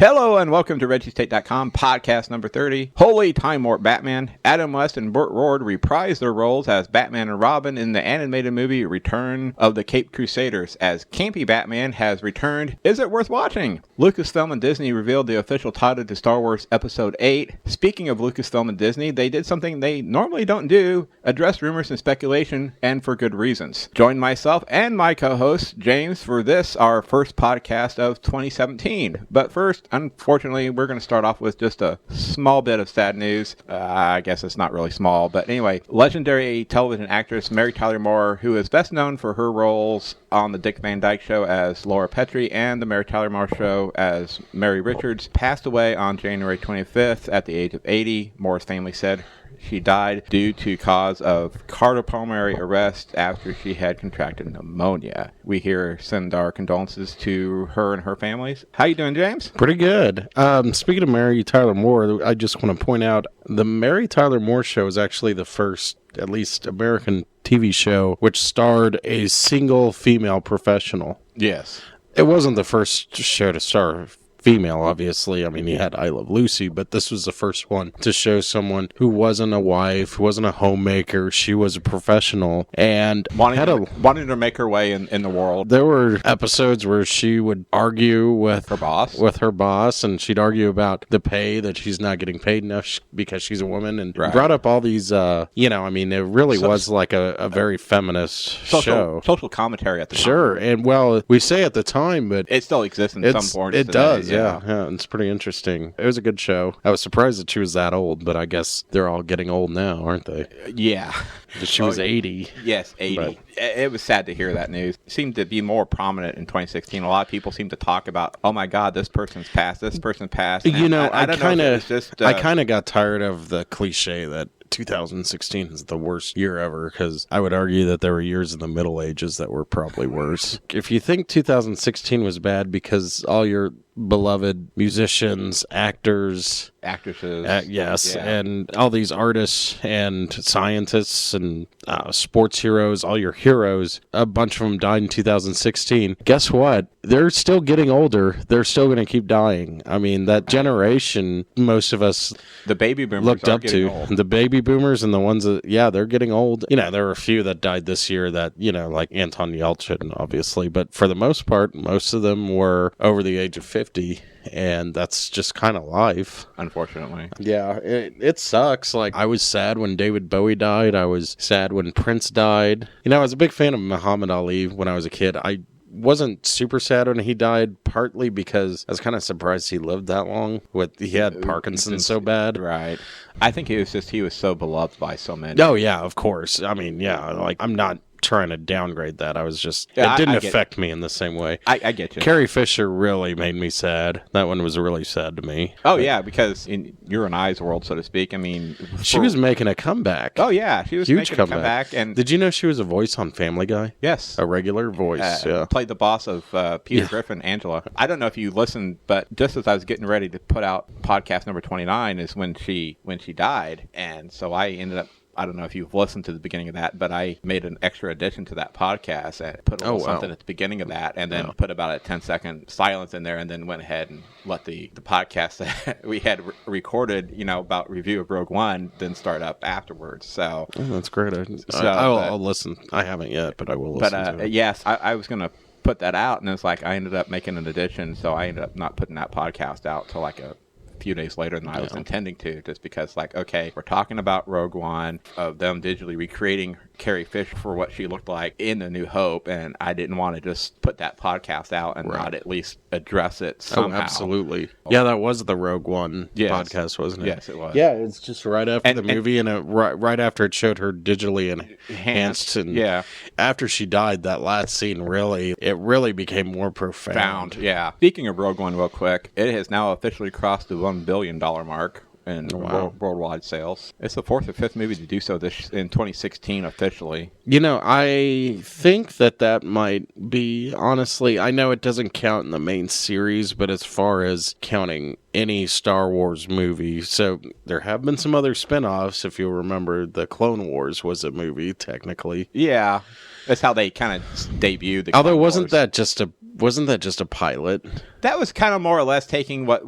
Hello and welcome to ReggieState.com podcast number 30. Holy Time Warp Batman. Adam West and Burt Ward reprised their roles as Batman and Robin in the animated movie Return of the Caped Crusaders. As campy Batman has returned, is it worth watching? Lucasfilm and Disney revealed the official title to Star Wars Episode 8. Speaking of Lucasfilm and Disney, they did something they normally don't do, address rumors and speculation, and for good reasons. Join myself and my co-host, James, for this, our first podcast of 2017. But first, unfortunately, we're going to start off with just a small bit of sad news. I guess it's not really small, but anyway, legendary television actress Mary Tyler Moore, who is best known for her roles on The Dick Van Dyke Show as Laura Petrie and The Mary Tyler Moore Show as Mary Richards, passed away on January 25th at the age of 80. Moore's family said she died due to cause of cardiopulmonary arrest after she had contracted pneumonia. We here send our condolences to her and her families. How you doing, James? Pretty good. Speaking of Mary Tyler Moore, I just want to point out the Mary Tyler Moore Show is actually the first, at least American TV show, which starred a single female professional. Yes. It wasn't the first show to star female, obviously. I mean, you had I Love Lucy, but this was the first one to show someone who wasn't a wife, who wasn't a homemaker. She was a professional and wanting to make her way in the world. There were episodes where she would argue with her boss, and she'd argue about the pay, that she's not getting paid enough because she's a woman, and brought up all these, it really was like a very feminist show. Social commentary at the time. Sure, and well, we say at the time, but it still exists in some form. It does. Yeah, it's pretty interesting. It was a good show. I was surprised that she was that old, but I guess they're all getting old now, aren't they? Yeah. She was 80. Yes, 80. But it was sad to hear that news. It seemed to be more prominent in 2016. A lot of people seem to talk about, oh my God, this person's passed. And I kind of got tired of the cliche that 2016 is the worst year ever, because I would argue that there were years in the Middle Ages that were probably worse. If you think 2016 was bad because all your beloved musicians, actresses, and all these artists and scientists and sports heroes, all your heroes, a bunch of them died in 2016. Guess what? They're still getting older. They're still going to keep dying. I mean, that generation, most of us, the baby boomers, looked up to. Old. The baby boomers and the ones that, they're getting old. There were a few that died this year that, like Anton Yelchin, obviously. But for the most part, most of them were over the age of 50. And that's just kind of life. Unfortunately. Yeah, it sucks. Like, I was sad when David Bowie died. I was sad when Prince died. I was a big fan of Muhammad Ali when I was a kid. I wasn't super sad when he died, partly because I was kind of surprised he lived that long. He had Parkinson's so bad. Right. I think he was so beloved by so many. Oh, yeah, of course. I mean, I'm not trying to downgrade that. I was just, it didn't affect me in the same way. I get you. Carrie Fisher really made me sad. That one was really sad to me. Oh, yeah, because in your and I's world, so to speak, I mean... She was making a comeback. Oh, yeah, she was making a comeback. And did you know she was a voice on Family Guy? Yes. A regular voice, Played the boss of Peter Griffin, Angela. I don't know if you listened, but just as I was getting ready to put out podcast number 29 is when she died, and so I ended up, I don't know if you've listened to the beginning of that, but I made an extra addition to that podcast and put a little something at the beginning of that, and then put about a 10-second silence in there, and then went ahead and let the podcast that we had recorded, about review of Rogue One, then start up afterwards. So that's great. I'll listen. I haven't yet, but I will listen to it. Yes, I was going to put that out, and it's like I ended up making an addition, so I ended up not putting that podcast out till like a few days later than I was intending to, just because, okay, we're talking about Rogue One, of them digitally recreating Carrie Fisher for what she looked like in The New Hope, and I didn't want to just put that podcast out and not at least address it somehow. Oh, absolutely. Yeah, that was the Rogue One podcast, wasn't it? Yes, it was. Yeah, it's just right after the movie, and right after it showed her digitally enhanced, and after she died, that last scene really became more profound. Yeah. Speaking of Rogue One real quick, it has now officially crossed the $1 billion mark in worldwide sales. It's the fourth or fifth movie to do so in 2016 officially. I think that might be, honestly, I know it doesn't count in the main series, but as far as counting any Star Wars movie, so there have been some other spin-offs. If you'll remember, the Clone Wars was a movie, technically. Yeah. That's how they kind of debuted the Clone Although Wars. wasn't that just a pilot? That was kind of more or less taking what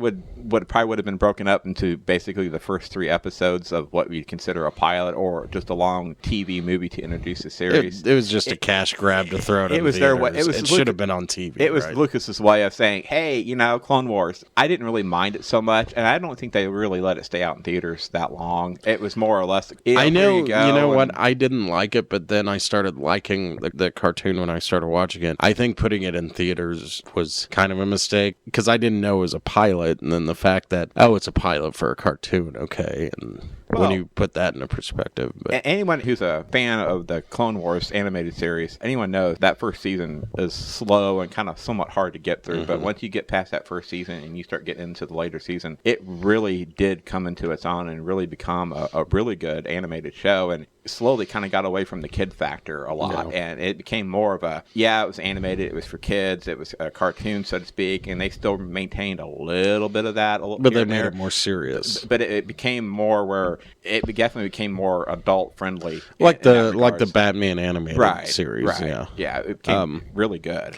probably would have been broken up into basically the first 3 episodes of what we'd consider a pilot or just a long TV movie to introduce the series. It was just a cash grab to throw it in theaters. It should have been on TV. It was Lucas's way of saying, hey, Clone Wars. I didn't really mind it so much, and I don't think they really let it stay out in theaters that long. It was more or less... I know, what? I didn't like it, but then I started liking the cartoon when I started watching it. I think putting it in theaters was kind of a mistake, because I didn't know it was a pilot, and then the fact that, it's a pilot for a cartoon, okay, and... when you put that into perspective. But. Anyone who's a fan of the Clone Wars animated series, anyone knows that first season is slow and kind of somewhat hard to get through. Mm-hmm. But once you get past that first season and you start getting into the later season, it really did come into its own and really become a really good animated show. And slowly kind of got away from the kid factor a lot. And it became more of it was animated, it was for kids, it was a cartoon, so to speak. And they still maintained a little bit of that. But they made it more serious. But it became more where... it definitely became more adult friendly, like the Batman animated series. Right. Yeah, it became really good.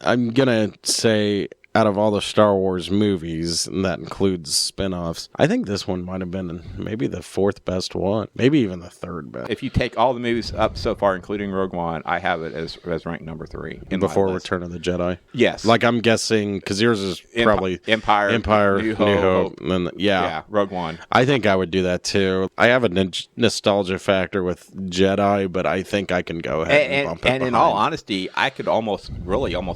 I'm gonna say, out of all the Star Wars movies, and that includes spin-offs, I think this one might have been maybe the 4th best one, maybe even the 3rd best. If you take all the movies up so far, including Rogue One, I have it as ranked number 3. Before Return of the Jedi? Yes. Like, I'm guessing, because yours is probably Empire, New Hope, and then, Rogue One. I think I would do that too. I have a nostalgia factor with Jedi, but I think I can go ahead and bump it behind. In all honesty, I could almost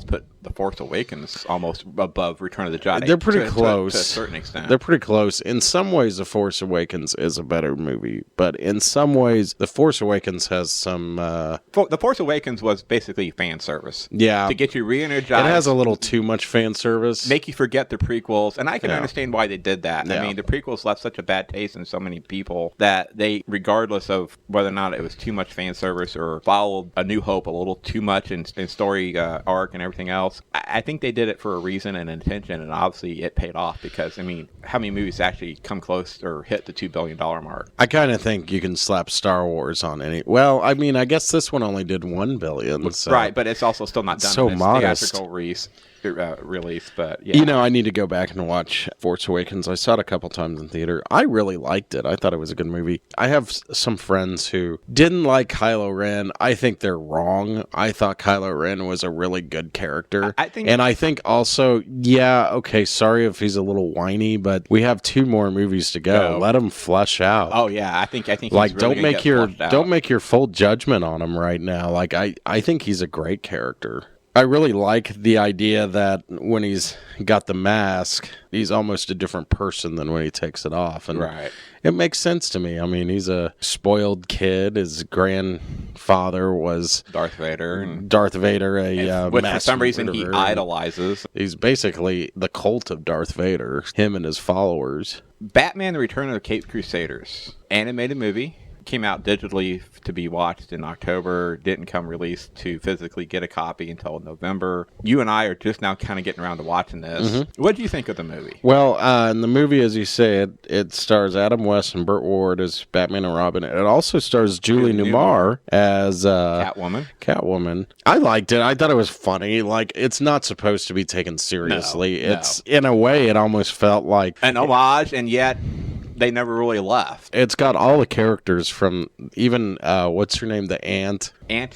put The Force Awakens almost above Return of the Jedi. They're pretty close. To a certain extent. They're pretty close. In some ways, The Force Awakens is a better movie, but in some ways, The Force Awakens has some... The Force Awakens was basically fan service. Yeah. To get you re-energized. It has a little too much fan service. Make you forget the prequels, and I can understand why they did that. Yeah. I mean, the prequels left such a bad taste in so many people that they, regardless of whether or not it was too much fan service or followed A New Hope a little too much in story arc and everything else, I think they did it for a reason and intention, and obviously it paid off because, I mean, how many movies actually come close or hit the $2 billion mark? I kind of think you can slap Star Wars on any... Well, I mean, I guess this one only did $1 billion. So right, but it's also still not done so in its modest. theatrical release, but yeah. I need to go back and watch Force Awakens. I saw it a couple times in theater. I really liked it. I thought it was a good movie. I have some friends who didn't like Kylo Ren. I think they're wrong. I thought Kylo Ren was a really good character. I think also, sorry if he's a little whiny, but we have 2 more movies to go. Let him flesh out. Oh yeah, I think he's like, really don't make your full judgment on him right now. Like, I think he's a great character. I really like the idea that when he's got the mask, he's almost a different person than when he takes it off. And it makes sense to me. I mean, he's a spoiled kid. His grandfather was Darth Vader, which for some reason he idolizes. He's basically the cult of Darth Vader, him and his followers. Batman: The Return of the Caped Crusaders, animated movie. Came out digitally to be watched in October, didn't come released to physically get a copy until November. You and I are just now kind of getting around to watching this. Mm-hmm. What do you think of the movie? Well, in the movie, as you say, it stars Adam West and Burt Ward as Batman and Robin. It also stars Julie Newmar as Catwoman. I liked it. I thought it was funny. Like, it's not supposed to be taken seriously. It's in a way, it almost felt like an homage, and yet they never really left. It's got all the characters from even, what's her name? The Aunt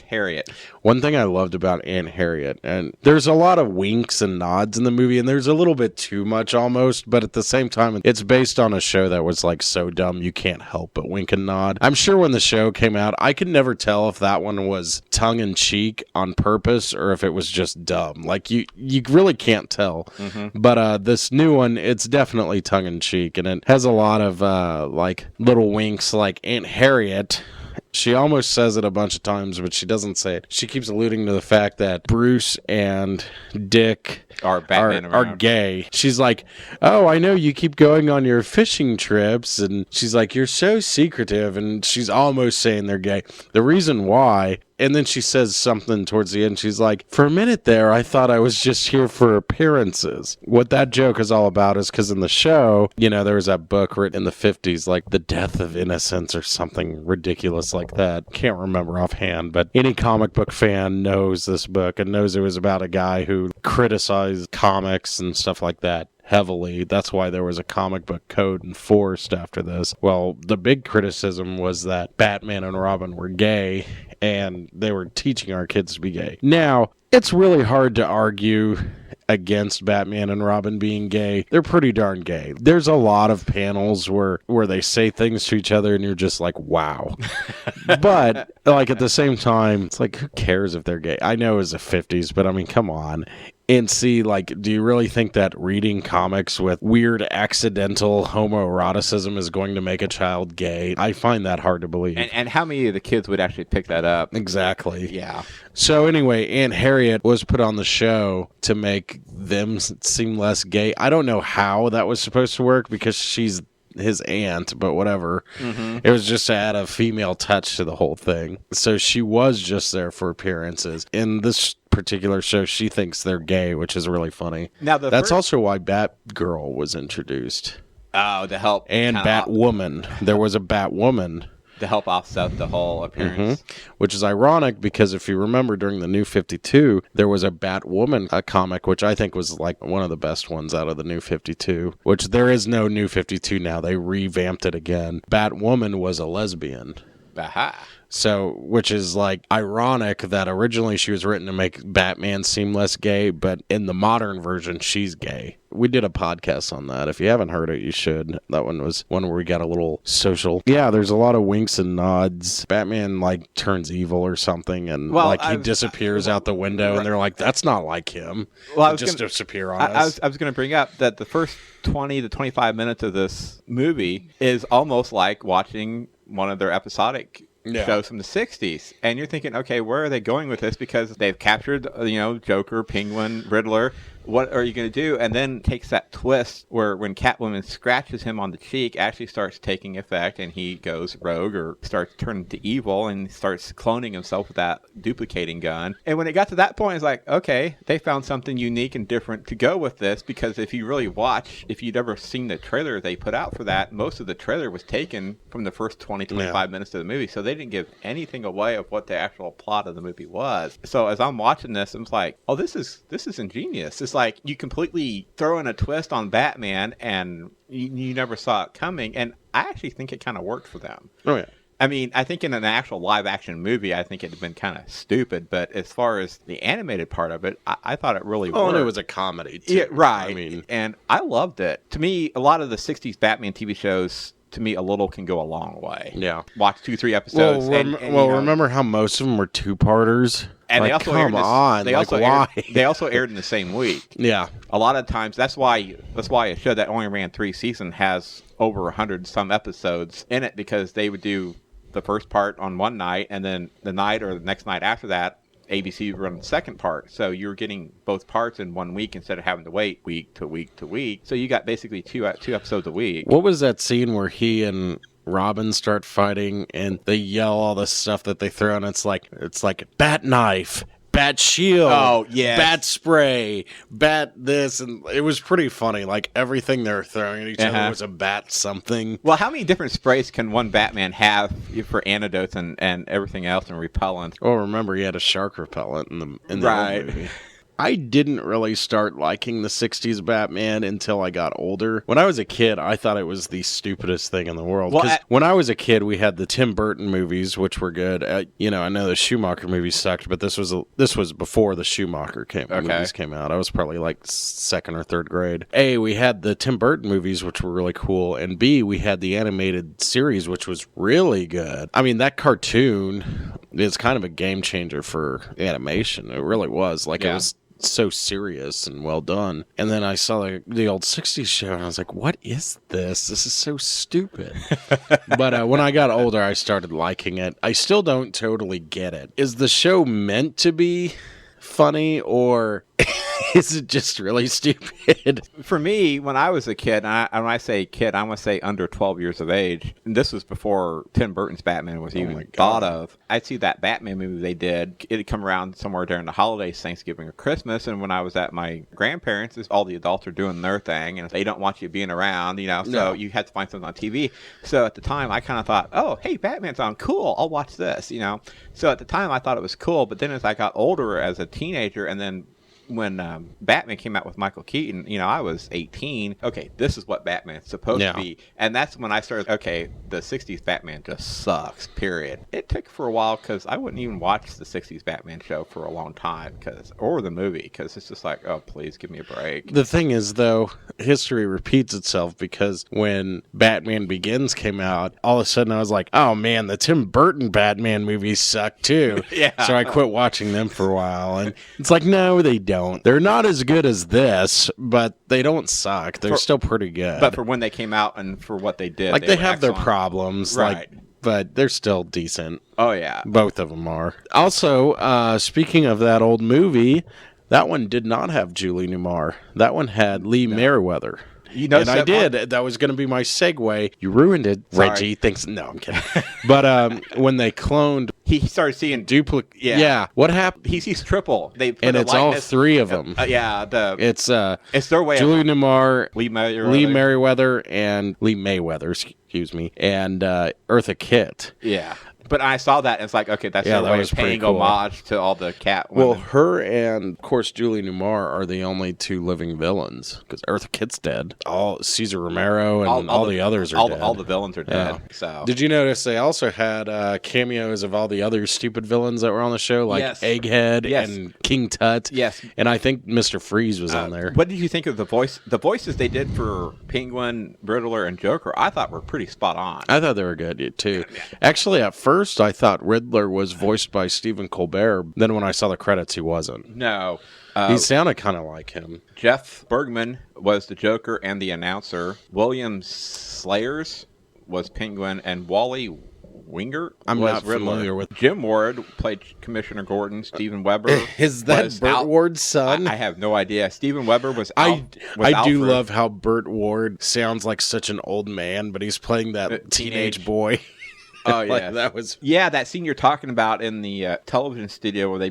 Harriet. One thing I loved about Aunt Harriet, and there's a lot of winks and nods in the movie, and there's a little bit too much almost, but at the same time, it's based on a show that was like so dumb you can't help but wink and nod. I'm sure when the show came out, I could never tell if that one was tongue-in-cheek on purpose or if it was just dumb. Like, you really can't tell. Mm-hmm. But this new one, it's definitely tongue-in-cheek, and it has a lot of like little winks, like Aunt Harriet. She almost says it a bunch of times, but she doesn't say it. She keeps alluding to the fact that Bruce and Dick are gay. She's like, oh, I know you keep going on your fishing trips. And she's like, you're so secretive. And she's almost saying they're gay. The reason why And then she says something towards the end. She's like, for a minute there, I thought I was just here for appearances. What that joke is all about is because in the show, there was that book written in the 50s, like The Death of Innocence or something ridiculous like that. Can't remember offhand, but any comic book fan knows this book and knows it was about a guy who criticized comics and stuff like that heavily. That's why there was a comic book code enforced after this. Well, the big criticism was that Batman and Robin were gay, and they were teaching our kids to be gay. Now, it's really hard to argue against Batman and Robin being gay. They're pretty darn gay. There's a lot of panels where they say things to each other and you're just like, wow. But like at the same time, it's like, who cares if they're gay? I know it's the 50s, but I mean, come on. And see, like, do you really think that reading comics with weird accidental homoeroticism is going to make a child gay? I find that hard to believe. And how many of the kids would actually pick that up? Exactly. Yeah. So anyway, Aunt Harriet was put on the show to make them seem less gay. I don't know how that was supposed to work because she's his aunt, but whatever. Mm-hmm. It was just to add a female touch to the whole thing. So she was just there for appearances. In this particular show, she thinks they're gay, which is really funny. Now that's also why Batgirl was introduced. Oh, to help. And Batwoman. There was a Batwoman. To help offset the whole appearance. Mm-hmm. Which is ironic because if you remember during the New 52, there was a Batwoman comic, which I think was like one of the best ones out of the New 52, which there is no New 52 now. They revamped it again. Batwoman was a lesbian. Aha. So, which is like ironic that originally she was written to make Batman seem less gay, but in the modern version, she's gay. We did a podcast on that. If you haven't heard it, you should. That one was one where we got a little social. Yeah, there's a lot of winks and nods. Batman, like, turns evil or something, and, he disappears out the window, and they're like, that's not like him. Well, disappear on us. I was going to bring up that the first 20 to 25 minutes of this movie is almost like watching one of their episodic shows from the 60s. And you're thinking, okay, where are they going with this? Because they've captured, Joker, Penguin, Riddler. What are you going to do? And then takes that twist where when Catwoman scratches him on the cheek, actually starts taking effect, and he goes rogue or starts turning to evil and starts cloning himself with that duplicating gun. And when it got to that point, it's like, okay, they found something unique and different to go with this, because if you really watch, if you'd ever seen the trailer they put out for that, most of the trailer was taken from the first 20, 25 minutes of the movie. So they didn't give anything away of what the actual plot of the movie was. So as I'm watching this, I'm like, oh, this is ingenious. It's like you completely throw in a twist on Batman and you never saw it coming. And I actually think it kind of worked for them. Oh, yeah. I mean, I think in an actual live action movie, I think it'd been kind of stupid. But as far as the animated part of it, I thought it really worked. Oh, and it was a comedy, too. Yeah, right. And I loved it. To me, a lot of the 60s Batman TV shows, to me, a little can go a long way. Yeah. Watch 2-3 episodes. Remember how most of them were two-parters? And like, they also aired in the same week. Yeah. A lot of times, that's why a show that only ran 3 seasons has over 100 some episodes in it, because they would do the first part on one night, and then the night or the next night after that, ABC would run the second part. So you were getting both parts in 1 week instead of having to wait week to week to week. So you got basically two episodes a week. What was that scene where he and Robin start fighting and they yell all the stuff that they throw, and it's like bat knife, bat shield, bat spray, bat this, and it was pretty funny. Like everything they're throwing at each other was a bat something. Well, how many different sprays can one Batman have for antidotes and everything else and repellent? Well, remember he had a shark repellent in the old movie. I didn't really start liking the 60s Batman until I got older. When I was a kid, I thought it was the stupidest thing in the world. Because when I was a kid, we had the Tim Burton movies, which were good. I know the Schumacher movies sucked, but this was before the Schumacher movies came out. I was probably like 2nd or 3rd grade. A, we had the Tim Burton movies, which were really cool. And B, we had the animated series, which was really good. I mean, that cartoon is kind of a game changer for animation. It really was. It was so serious and well done. And then I saw the old 60s show, and I was like, what is this? This is so stupid. But when I got older, I started liking it. I still don't totally get it. Is the show meant to be funny, or is it just really stupid? For me, when I was a kid, and when I say kid, I want to say under 12 years of age, and this was before Tim Burton's Batman was even thought of. I'd see that Batman movie they did. It'd come around somewhere during the holidays, Thanksgiving or Christmas, and when I was at my grandparents', all the adults are doing their thing, and they don't want you being around, so you had to find something on TV. So at the time, I kind of thought, oh, hey, Batman's on, cool, I'll watch this, So at the time, I thought it was cool, but then as I got older as a teenager, and then when Batman came out with Michael Keaton, I was 18. Okay, this is what Batman's supposed to be. And that's when I started, okay, the 60s Batman just sucks, period. It took for a while because I wouldn't even watch the 60s Batman show for a long time, or the movie, because it's just like, oh, please give me a break. The thing is, though, history repeats itself, because when Batman Begins came out, all of a sudden I was like, oh, man, the Tim Burton Batman movies suck, too. Yeah. So I quit watching them for a while. And it's like, no, they don't. They're not as good as this, but they don't suck. They're still pretty good. But for when they came out and for what they did, they have their problems, right? But they're still decent. Oh yeah, both of them are. Also, speaking of that old movie, that one did not have Julie Newmar. That one had Lee Merriweather. And I did. That was going to be my segue. You ruined it. Sorry. Reggie thinks... No, I'm kidding. But when they cloned... He started seeing... duplicate. Yeah. What happened? He sees triple. And it's all three of them. It's their way Julie Newmar, Lee Merriweather, and Lee Mayweather, excuse me, and Eartha Kitt. Yeah. But I saw that, and it's like, okay, that's their way of paying homage to all the cat women. Well, her and, of course, Julie Newmar are the only two living villains, because Eartha Kitt's dead. Cesar Romero and all the others are dead. All the villains are dead. Yeah. So. Did you notice they also had cameos of all the other stupid villains that were on the show, like Egghead and King Tut? Yes. And I think Mr. Freeze was on there. What did you think of the voices they did for Penguin, Riddler, and Joker? I thought were pretty spot on. I thought they were good, too. Actually, at first, I thought Riddler was voiced by Stephen Colbert. Then when I saw the credits, he wasn't. No. He sounded kind of like him. Jeff Bergman was the Joker and the announcer. William Slayers was Penguin, and Wally Winger I'm was not Riddler. familiar with. Jim Ward played Commissioner Gordon. Stephen Weber is that Burt Ward's son? I have no idea. Stephen Weber was I do love how Burt Ward sounds like such an old man, but he's playing that teenage boy. Oh yeah, that scene you're talking about in the television studio where they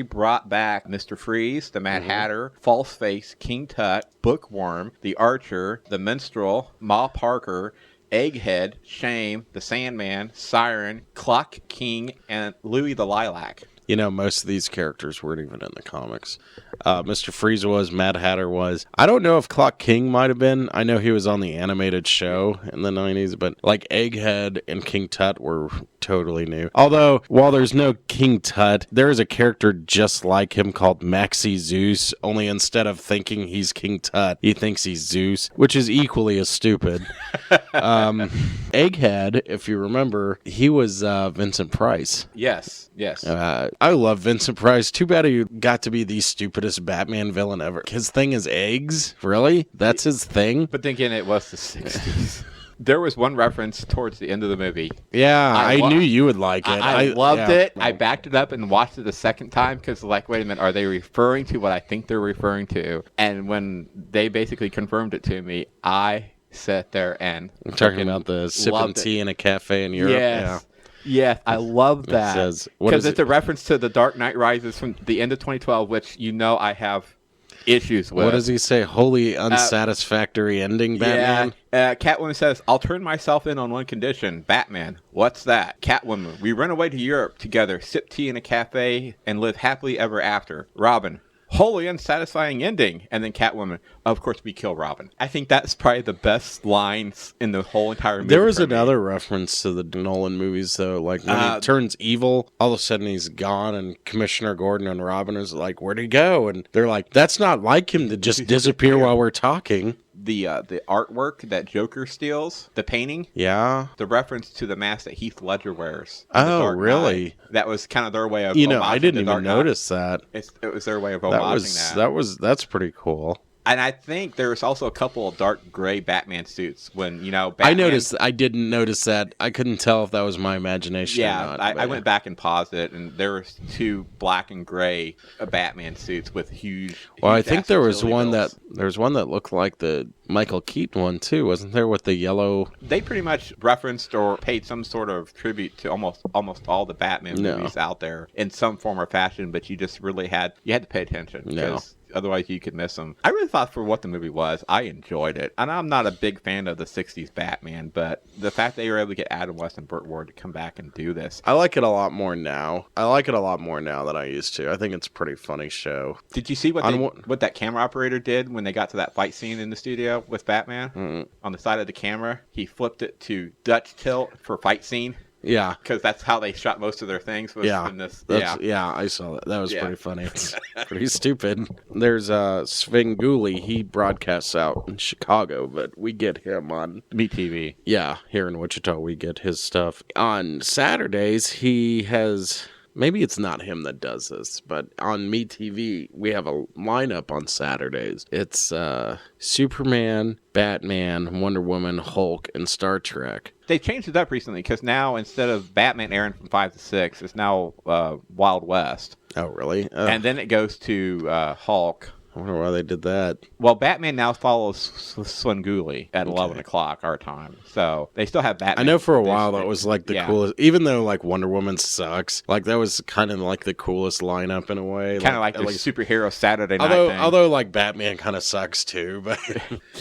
brought back Mr. Freeze, the Mad Hatter, Falseface, King Tut, Bookworm, the Archer, the Minstrel, Ma Parker, Egghead, Shame, the Sandman, Siren, Clock King, and Louis the Lilac. Most of these characters weren't even in the comics. Mr. Freeze was, Mad Hatter was. I don't know if Clock King might have been. I know he was on the animated show in the 90s, but like Egghead and King Tut were totally new. Although, while there's no King Tut, there is a character just like him called Maxie Zeus, only instead of thinking he's King Tut, he thinks he's Zeus, which is equally as stupid. Egghead, if you remember, he was Vincent Price. Yes. I love Vincent Price. Too bad he got to be the stupidest Batman villain ever. His thing is eggs? Really? That's his thing? But then again, it was the 60s. There was one reference towards the end of the movie. Yeah, I knew you would like it. I loved it. I backed it up and watched it a second time because, wait a minute, are they referring to what I think they're referring to? And when they basically confirmed it to me, I sat there and... I'm talking about the sipping tea in a cafe in Europe. Yes. Yeah, I love that. Because it's a reference to The Dark Knight Rises from the end of 2012, which I have issues with. What does he say? Wholly unsatisfactory ending, Batman? Yeah. Catwoman says, I'll turn myself in on one condition. Batman, what's that? Catwoman, we run away to Europe together, sip tea in a cafe, and live happily ever after. Robin, wholly unsatisfying ending. And then Catwoman, of course we kill Robin. I think that's probably the best lines in the whole entire movie. There was another reference to the Nolan movies, though. Like, when he turns evil, all of a sudden he's gone, and Commissioner Gordon and Robin is like, where'd he go? And they're like, that's not like him to just disappear while we're talking. The artwork that Joker steals, the painting. Yeah. The reference to the mask that Heath Ledger wears. Oh, really? That was kind of their way of I didn't even notice that. It was their way of homaging that. That's pretty cool. And I think there was also a couple of dark gray Batman suits when, Batman... I didn't notice that. I couldn't tell if that was my imagination or not. I went back and paused it, and there was 2 black and gray Batman suits with huge... Well, I think there was one that looked like the Michael Keaton one, too, wasn't there, with the yellow... They pretty much referenced or paid some sort of tribute to almost all the Batman movies out there in some form or fashion, but you just really had to pay attention. Because otherwise you could miss them. I really thought for what the movie was, I enjoyed it. And I'm not a big fan of the 60s Batman, but the fact that they were able to get Adam West and Burt Ward to come back and do this. I like it a lot more now. I like it a lot more now than I used to. I think it's a pretty funny show. Did you see what that camera operator did when they got to that fight scene in the studio with Batman? Mm-hmm. On the side of the camera, he flipped it to Dutch tilt for fight scene. Yeah. Because that's how they shot most of their things. Yeah, I saw that. That was pretty funny. It's pretty stupid. There's Svengoolie. He broadcasts out in Chicago, but we get him on MeTV. Yeah, here in Wichita, we get his stuff. On Saturdays, he has... Maybe it's not him that does this, but on MeTV, we have a lineup on Saturdays. It's Superman, Batman, Wonder Woman, Hulk, and Star Trek. They changed it up recently because now instead of Batman airing from 5 to 6, it's now Wild West. Oh, really? And then it goes to Hulk. I wonder why they did that. Well, Batman now follows Svengoolie at 11 o'clock our time. So they still have Batman. I know for a while that was like the coolest. Even though like Wonder Woman sucks, like that was kind of like the coolest lineup in a way. Kind of like the superhero Saturday night thing. Although like Batman kind of sucks too. But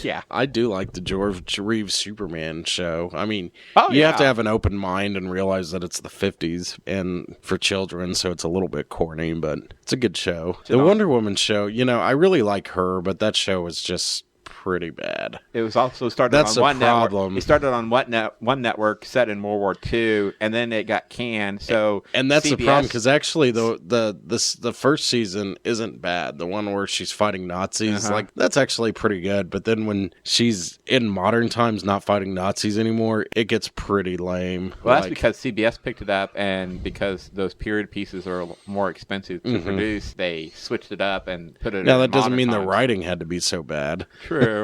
yeah. I do like the George Reeves Superman show. I mean, you have to have an open mind and realize that it's the 50s and for children, so it's a little bit corny, but it's a good show. The Wonder Woman show, I really like her, but that show was just pretty bad. It was also started on one network. It started on one network set in World War II, and then it got canned. So and that's CBS... the problem, because actually the first season isn't bad. The one where she's fighting Nazis, like that's actually pretty good. But then when she's in modern times not fighting Nazis anymore, it gets pretty lame. Well, that's because CBS picked it up, and because those period pieces are more expensive to produce, they switched it up and put it. Now that doesn't mean the writing had to be so bad. True.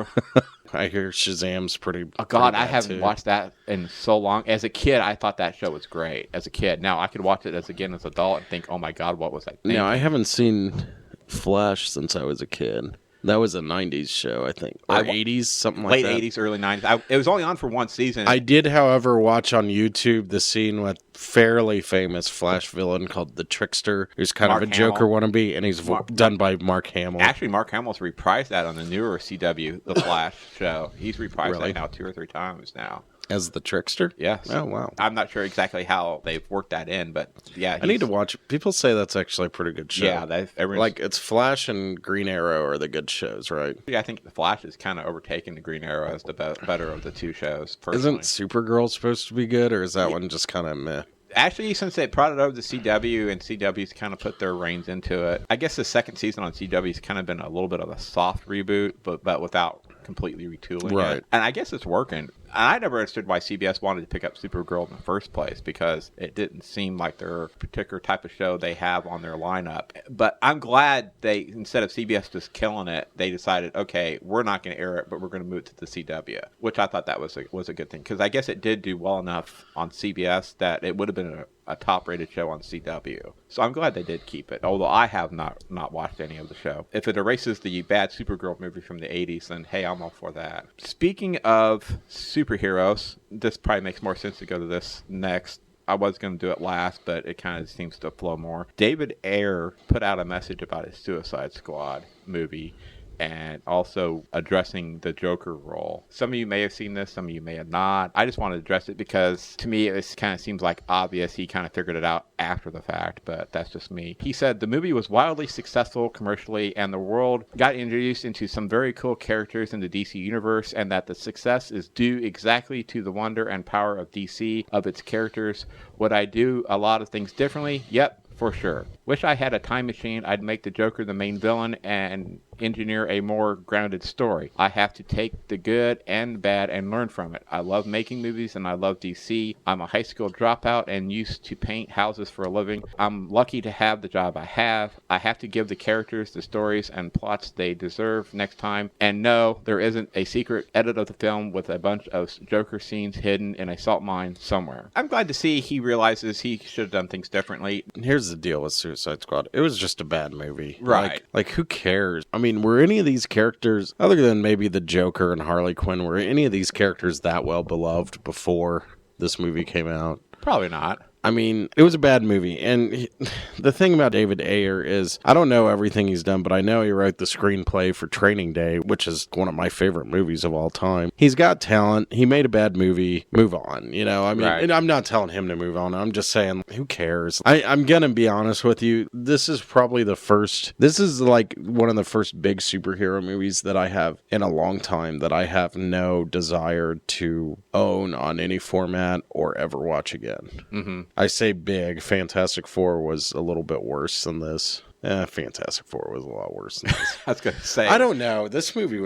I hear Shazam's pretty. Oh God, I haven't watched that in so long. As a kid, I thought that show was great. As a kid, now I could watch it as an adult and think, "Oh my God, what was I thinking?" No, I haven't seen Flash since I was a kid. That was a 90s show, I think. Or 80s, something like that. Late 80s, early 90s. It was only on for one season. I did, however, watch on YouTube the scene with fairly famous Flash villain called the Trickster, who's kind of a Joker wannabe, and he's done by Mark Hamill. Actually, Mark Hamill's reprised that on the newer CW, The Flash show. He's reprised that now 2 or 3 times now. As the Trickster? Yes. Oh, wow. I'm not sure exactly how they've worked that in, but yeah. I need to watch it. People say that's actually a pretty good show. Yeah. Like, it's Flash and Green Arrow are the good shows, right? Yeah, I think the Flash is kind of overtaking the Green Arrow as the better of the 2 shows, personally. Isn't Supergirl supposed to be good, or is that one just kind of meh? Actually, since they brought it over to CW and CW's kind of put their reins into it, I guess the second season on CW's kind of been a little bit of a soft reboot, but without completely retooling it. And I guess it's working. And I never understood why CBS wanted to pick up Supergirl in the first place, because it didn't seem like their particular type of show they have on their lineup. But I'm glad they, instead of CBS just killing it, they decided, okay, we're not going to air it, but we're going to move it to the CW, which I thought that was a good thing, because I guess it did do well enough on CBS that it would have been a top-rated show on CW. So I'm glad they did keep it, although I have not watched any of the show. If it erases the bad Supergirl movie from the 80s, then hey, I'm all for that. Speaking of superheroes, this probably makes more sense to go to this next. I was going to do it last, but it kind of seems to flow more. David Ayer put out a message about his Suicide Squad movie, and also addressing the Joker role. Some of you may have seen this, some of you may have not. I just want to address it because to me it kind of seems like obvious. He kind of figured it out after the fact, but that's just me. He said the movie was wildly successful commercially, and the world got introduced into some very cool characters in the DC universe, and that the success is due exactly to the wonder and power of DC, of its characters. Would I do a lot of things differently? Yep. For sure. Wish I had a time machine. I'd make the Joker the main villain, and engineer a more grounded story. I have to take the good and the bad and learn from it. I love making movies and I love DC. I'm a high school dropout and used to paint houses for a living. I'm lucky to have the job I have. I have to give the characters the stories and plots they deserve next time. And no, there isn't a secret edit of the film with a bunch of Joker scenes hidden in a salt mine somewhere. I'm glad to see he realizes he should have done things differently. Here's the deal with Suicide Squad. It was just a bad movie. Right. Like who cares? I mean, were any of these characters, other than maybe the Joker and Harley Quinn, were any of these characters that well beloved before this movie came out? Probably not. I mean, it was a bad movie. And the thing about David Ayer is, I don't know everything he's done, but I know he wrote the screenplay for Training Day, which is one of my favorite movies of all time. He's got talent. He made a bad movie. Move on. You know, I mean, right. And I'm not telling him to move on. I'm just saying, who cares? I'm going to be honest with you. This is probably this is like one of the first big superhero movies that I have in a long time that I have no desire to own on any format or ever watch again. Mm-hmm. I say big. Fantastic Four was a little bit worse than this. Fantastic Four was a lot worse than this. I was going to say. I don't know. This movie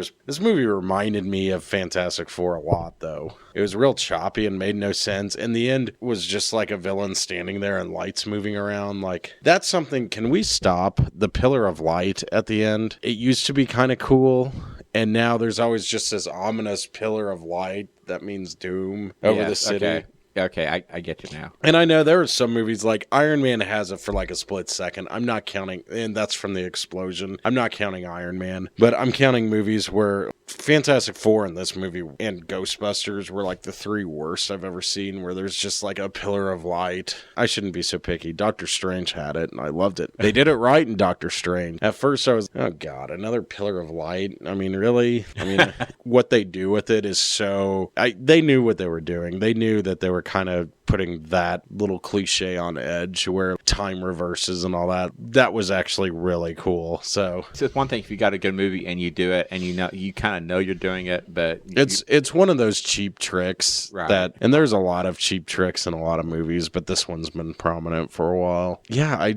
reminded me of Fantastic Four a lot, though. It was real choppy and made no sense. In the end, it was just like a villain standing there and lights moving around. Like, that's something. Can we stop the pillar of light at the end? It used to be kind of cool. And now there's always just this ominous pillar of light that means doom over the city. Okay, I get you now. And I know there are some movies like Iron Man has it for like a split second. I'm not counting, and that's from the explosion. I'm not counting Iron Man, but I'm counting movies where Fantastic Four and this movie and Ghostbusters were like the three worst I've ever seen, where there's just like a pillar of light. I shouldn't be so picky. Doctor Strange had it, and I loved it. They did it right in Doctor Strange. At first I was, oh God, another pillar of light? I mean, really? I mean, what they do with it is so... they knew what they were doing. They knew that they were kind of putting that little cliche on edge where time reverses and all that. That was actually really cool. So it's one thing if you got a good movie and you do it and you kind of know you're doing it, but it's one of those cheap tricks, right. That, and there's a lot of cheap tricks in a lot of movies, but this one's been prominent for a while. Yeah,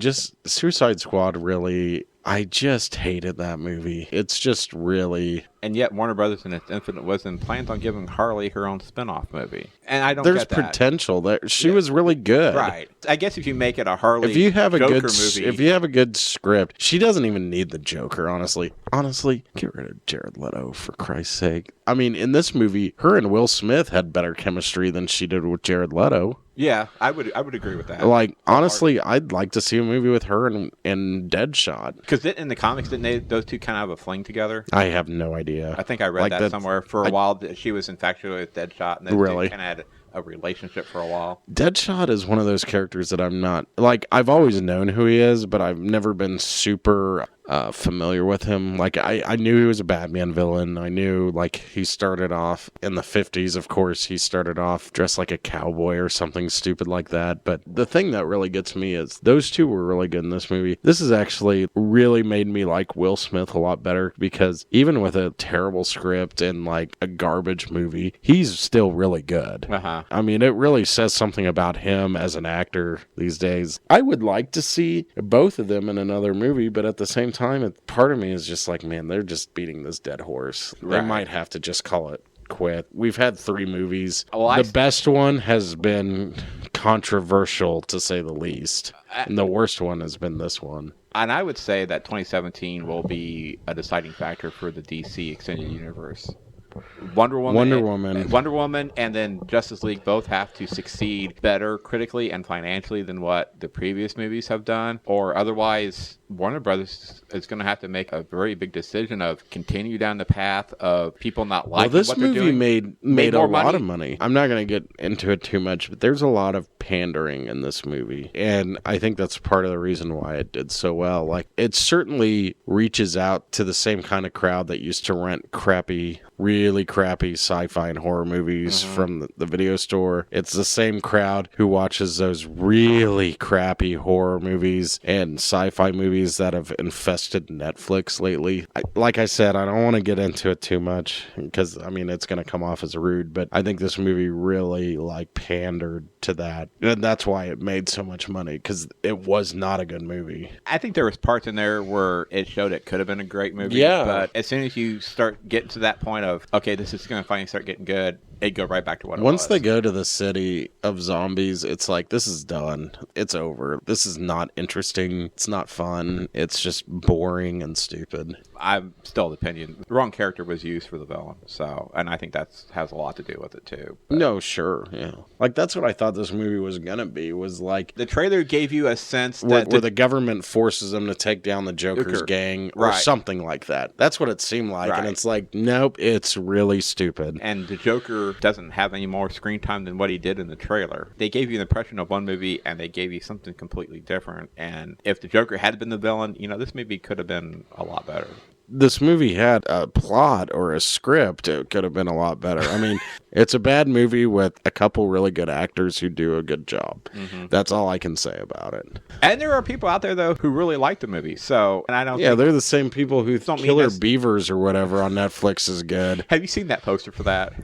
Suicide Squad really... I just hated that movie. It's just really... And yet Warner Brothers in its infinite wisdom plans on giving Harley her own spin-off movie. And I don't There's get that. There's potential there. She was really good. Right. I guess if you make it a Harley Joker movie... If you have a good script, she doesn't even need the Joker, honestly. Honestly, get rid of Jared Leto, for Christ's sake. I mean, in this movie, her and Will Smith had better chemistry than she did with Jared Leto. Yeah, I would agree with that. Like, honestly, I'd like to see a movie with her and Deadshot. Because in the comics, didn't those two kind of have a fling together? I have no idea. I think I read that somewhere. For a while, she was infatuated with Deadshot, and they kind of had a relationship for a while. Deadshot is one of those characters that I'm not... Like, I've always known who he is, but I've never been super... familiar with him. Like, I knew he was a Batman villain. I knew, like, he started off in the 50s, of course. He started off dressed like a cowboy or something stupid like that. But the thing that really gets me is those two were really good in this movie. This has actually really made me like Will Smith a lot better, because even with a terrible script and, like, a garbage movie, he's still really good. Uh-huh. I mean, it really says something about him as an actor these days. I would like to see both of them in another movie, but at the same time, part of me is just like, man, they're just beating this dead horse. Right. They might have to just call it quit. We've had 3 movies. The best one has been controversial, to say the least. And the worst one has been this one. And I would say that 2017 will be a deciding factor for the DC Extended Universe. Wonder Woman, and then Justice League both have to succeed better critically and financially than what the previous movies have done, or otherwise Warner Brothers is going to have to make a very big decision of continue down the path of people not liking what they're doing. This movie made a lot of money. I'm not going to get into it too much, but there's a lot of pandering in this movie, and I think that's part of the reason why it did so well. Like, it certainly reaches out to the same kind of crowd that used to rent crappy, really really crappy sci-fi and horror movies from the video store. It's the same crowd who watches those really crappy horror movies and sci-fi movies that have infested Netflix lately. Like I said, I don't want to get into it too much because, I mean, it's going to come off as rude, but I think this movie really, like, pandered to that. And that's why it made so much money, because it was not a good movie. I think there was parts in there where it showed it could have been a great movie. Yeah. But as soon as you start getting to that point of, okay, this is going to finally start getting good, it go right back to what it was. Once they go to the city of zombies, it's like, this is done. It's over. This is not interesting. It's not fun. It's just boring and stupid. I'm still of the opinion the wrong character was used for the villain. So, and I think that has a lot to do with it too. But no, sure. Yeah. Like, that's what I thought this movie was going to be, was like... The trailer gave you a sense where the government forces them to take down the Joker's gang or something like that. That's what it seemed like. And it's like, nope, it's really stupid. And the Joker doesn't have any more screen time than what he did in the trailer. They gave you an impression of one movie and they gave you something completely different. And if the Joker had been the villain, you know, this movie could have been a lot better. This movie had a plot or a script. It could have been a lot better. I mean, it's a bad movie with a couple really good actors who do a good job. That's all I can say about it. And there are people out there, though, who really like the movie. So, and I don't think they're the same people who Killer Beavers or whatever on Netflix is good. Have you seen that poster for that?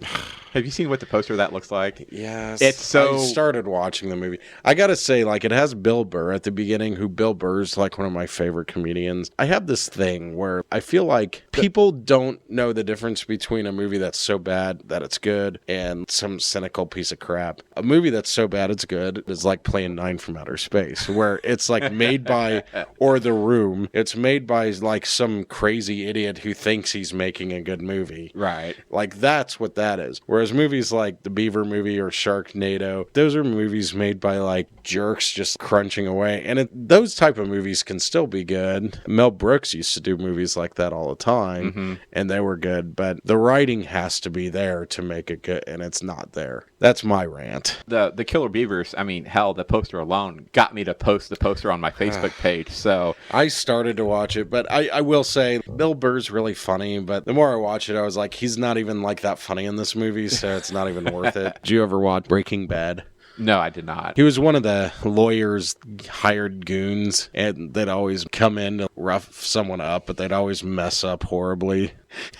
Have you seen what the poster of that looks like? Yes. It's so... I started watching the movie. I gotta say, like, it has Bill Burr at the beginning, who Bill Burr's, like, one of my favorite comedians. I have this thing where I feel like people don't know the difference between a movie that's so bad that it's good and some cynical piece of crap. A movie that's so bad it's good is like playing Nine from Outer Space, where it's, like, made by... or The Room. It's made by, like, some crazy idiot who thinks he's making a good movie. Right. Like, that's what that is. Whereas movies like the Beaver movie or Sharknado, those are movies made by, like, jerks just crunching away. And those type of movies can still be good. Mel Brooks used to do movies like that all the time, and they were good. But the writing has to be there to make it good, and it's not there. That's my rant. The Killer Beavers, I mean, hell, the poster alone got me to post the poster on my Facebook page. So I started to watch it, but I will say Bill Burr's really funny, but the more I watch it, I was like, he's not even, like, that funny in this movie, so it's not even worth it. Did you ever watch Breaking Bad? No, I did not. He was one of the lawyers' hired goons, and they'd always come in to rough someone up, but they'd always mess up horribly.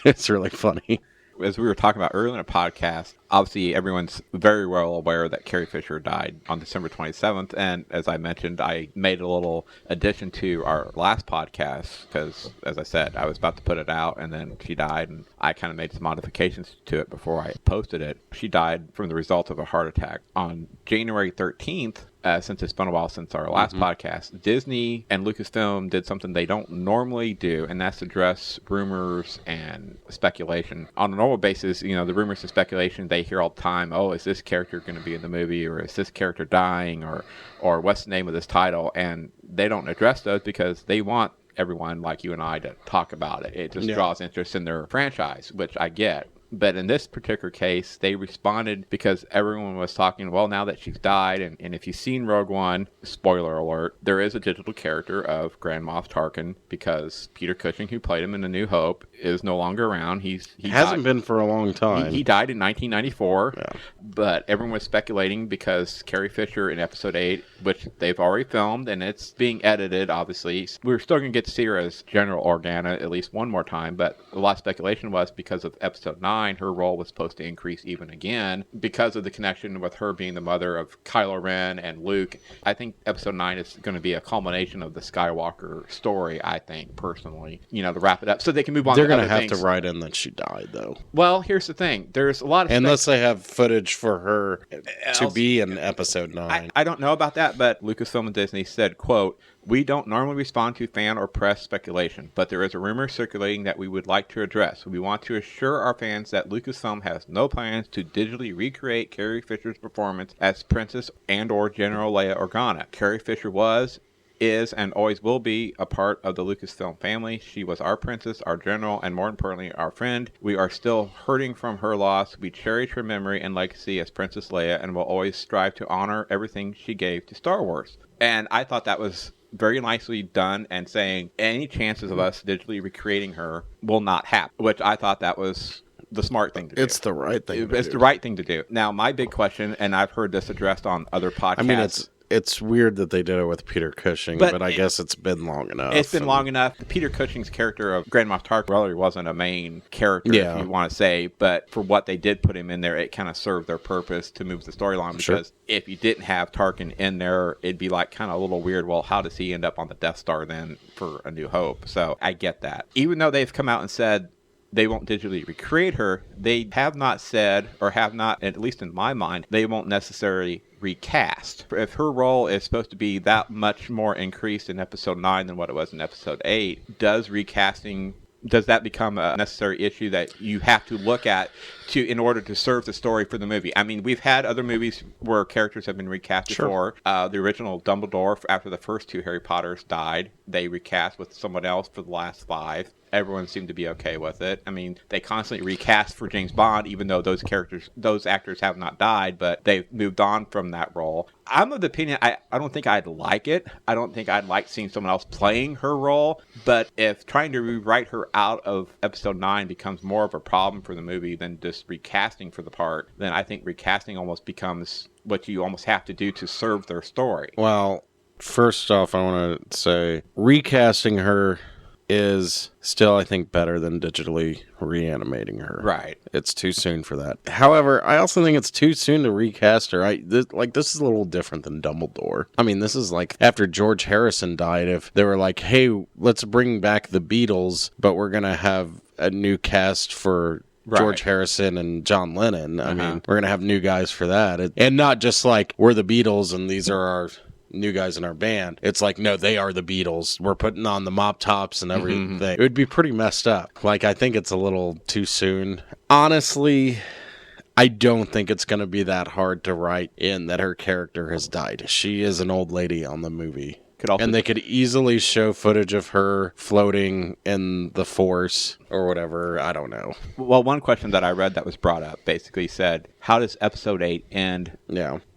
It's really funny. As we were talking about earlier in the podcast, obviously everyone's very well aware that Carrie Fisher died on December 27th. And as I mentioned, I made a little addition to our last podcast because, as I said, I was about to put it out and then she died. And I kind of made some modifications to it before I posted it. She died from the result of a heart attack on January 13th. Since it's been a while since our last podcast, Disney and Lucasfilm did something they don't normally do, and that's address rumors and speculation. On a normal basis, you know, the rumors and speculation they hear all the time, oh, is this character going to be in the movie, or is this character dying, or what's the name of this title? And they don't address those because they want everyone like you and I to talk about it. It just draws interest in their franchise, which I get. But in this particular case, they responded because everyone was talking, well, now that she's died, and if you've seen Rogue One, spoiler alert, there is a digital character of Grand Moff Tarkin because Peter Cushing, who played him in A New Hope, is no longer around. He hasn't been for a long time. He died in 1994, but everyone was speculating because Carrie Fisher in Episode 8, which they've already filmed, and it's being edited, obviously. We're still going to get to see her as General Organa at least one more time, but a lot of speculation was because of Episode 9, her role was supposed to increase even again because of the connection with her being the mother of Kylo Ren and Luke. I think Episode 9 is going to be a culmination of the Skywalker story, I think, personally, you know, to wrap it up so they can move on. They're going to have to write in that she died, though. Well, here's the thing. There's a lot of... Unless they have footage for her to be in Episode 9. I don't know about that, but Lucasfilm and Disney said, quote, "We don't normally respond to fan or press speculation, but there is a rumor circulating that we would like to address. We want to assure our fans that Lucasfilm has no plans to digitally recreate Carrie Fisher's performance as Princess and/or General Leia Organa. Carrie Fisher was, is, and always will be a part of the Lucasfilm family. She was our princess, our general, and more importantly, our friend. We are still hurting from her loss. We cherish her memory and legacy as Princess Leia and will always strive to honor everything she gave to Star Wars." And I thought that was very nicely done and saying any chances of us digitally recreating her will not happen, which I thought that was the smart thing to do. It's the right thing to do. It's the right thing to do. Now, my big question, and I've heard this addressed on other podcasts. I mean, it's weird that they did it with Peter Cushing, but I guess it's been long enough. It's been long enough. Peter Cushing's character of Grand Moff Tarkin really wasn't a main character, if you want to say, but for what they did put him in there, it kind of served their purpose to move the storyline, because if you didn't have Tarkin in there, it'd be like kind of a little weird, well, how does he end up on the Death Star then for A New Hope? So I get that. Even though they've come out and said they won't digitally recreate her, they have not said, or have not, at least in my mind, they won't necessarily recast. If her role is supposed to be that much more increased in episode 9 than what it was in episode 8, does that become a necessary issue that you have to look at in order to serve the story for the movie? I mean, we've had other movies where characters have been recast before. The original Dumbledore, after the first 2 Harry Potters died, they recast with someone else for the last 5. Everyone seemed to be okay with it. I mean, they constantly recast for James Bond, even though those actors have not died, but they've moved on from that role. I'm of the opinion, I don't think I'd like it. I don't think I'd like seeing someone else playing her role, but if trying to rewrite her out of episode 9 becomes more of a problem for the movie than just recasting for the part, then I think recasting almost becomes what you almost have to do to serve their story. Well, first off, I want to say recasting her is still, I think, better than digitally reanimating her. Right. It's too soon for that. However, I also think it's too soon to recast her. This is a little different than Dumbledore. I mean, this is like after George Harrison died, if they were like, hey, let's bring back the Beatles, but we're going to have a new cast for George Harrison and John Lennon. I mean, we're going to have new guys for that. And not just like, we're the Beatles and these are our new guys in our band. It's like, no, they are the Beatles. We're putting on the mop tops and everything. It would be pretty messed up. Like, I think it's a little too soon. Honestly, I don't think it's going to be that hard to write in that her character has died. She is an old lady on the movie. And they could easily show footage of her floating in the Force or whatever. I don't know. Well, one question that I read that was brought up basically said, how does episode 8 end?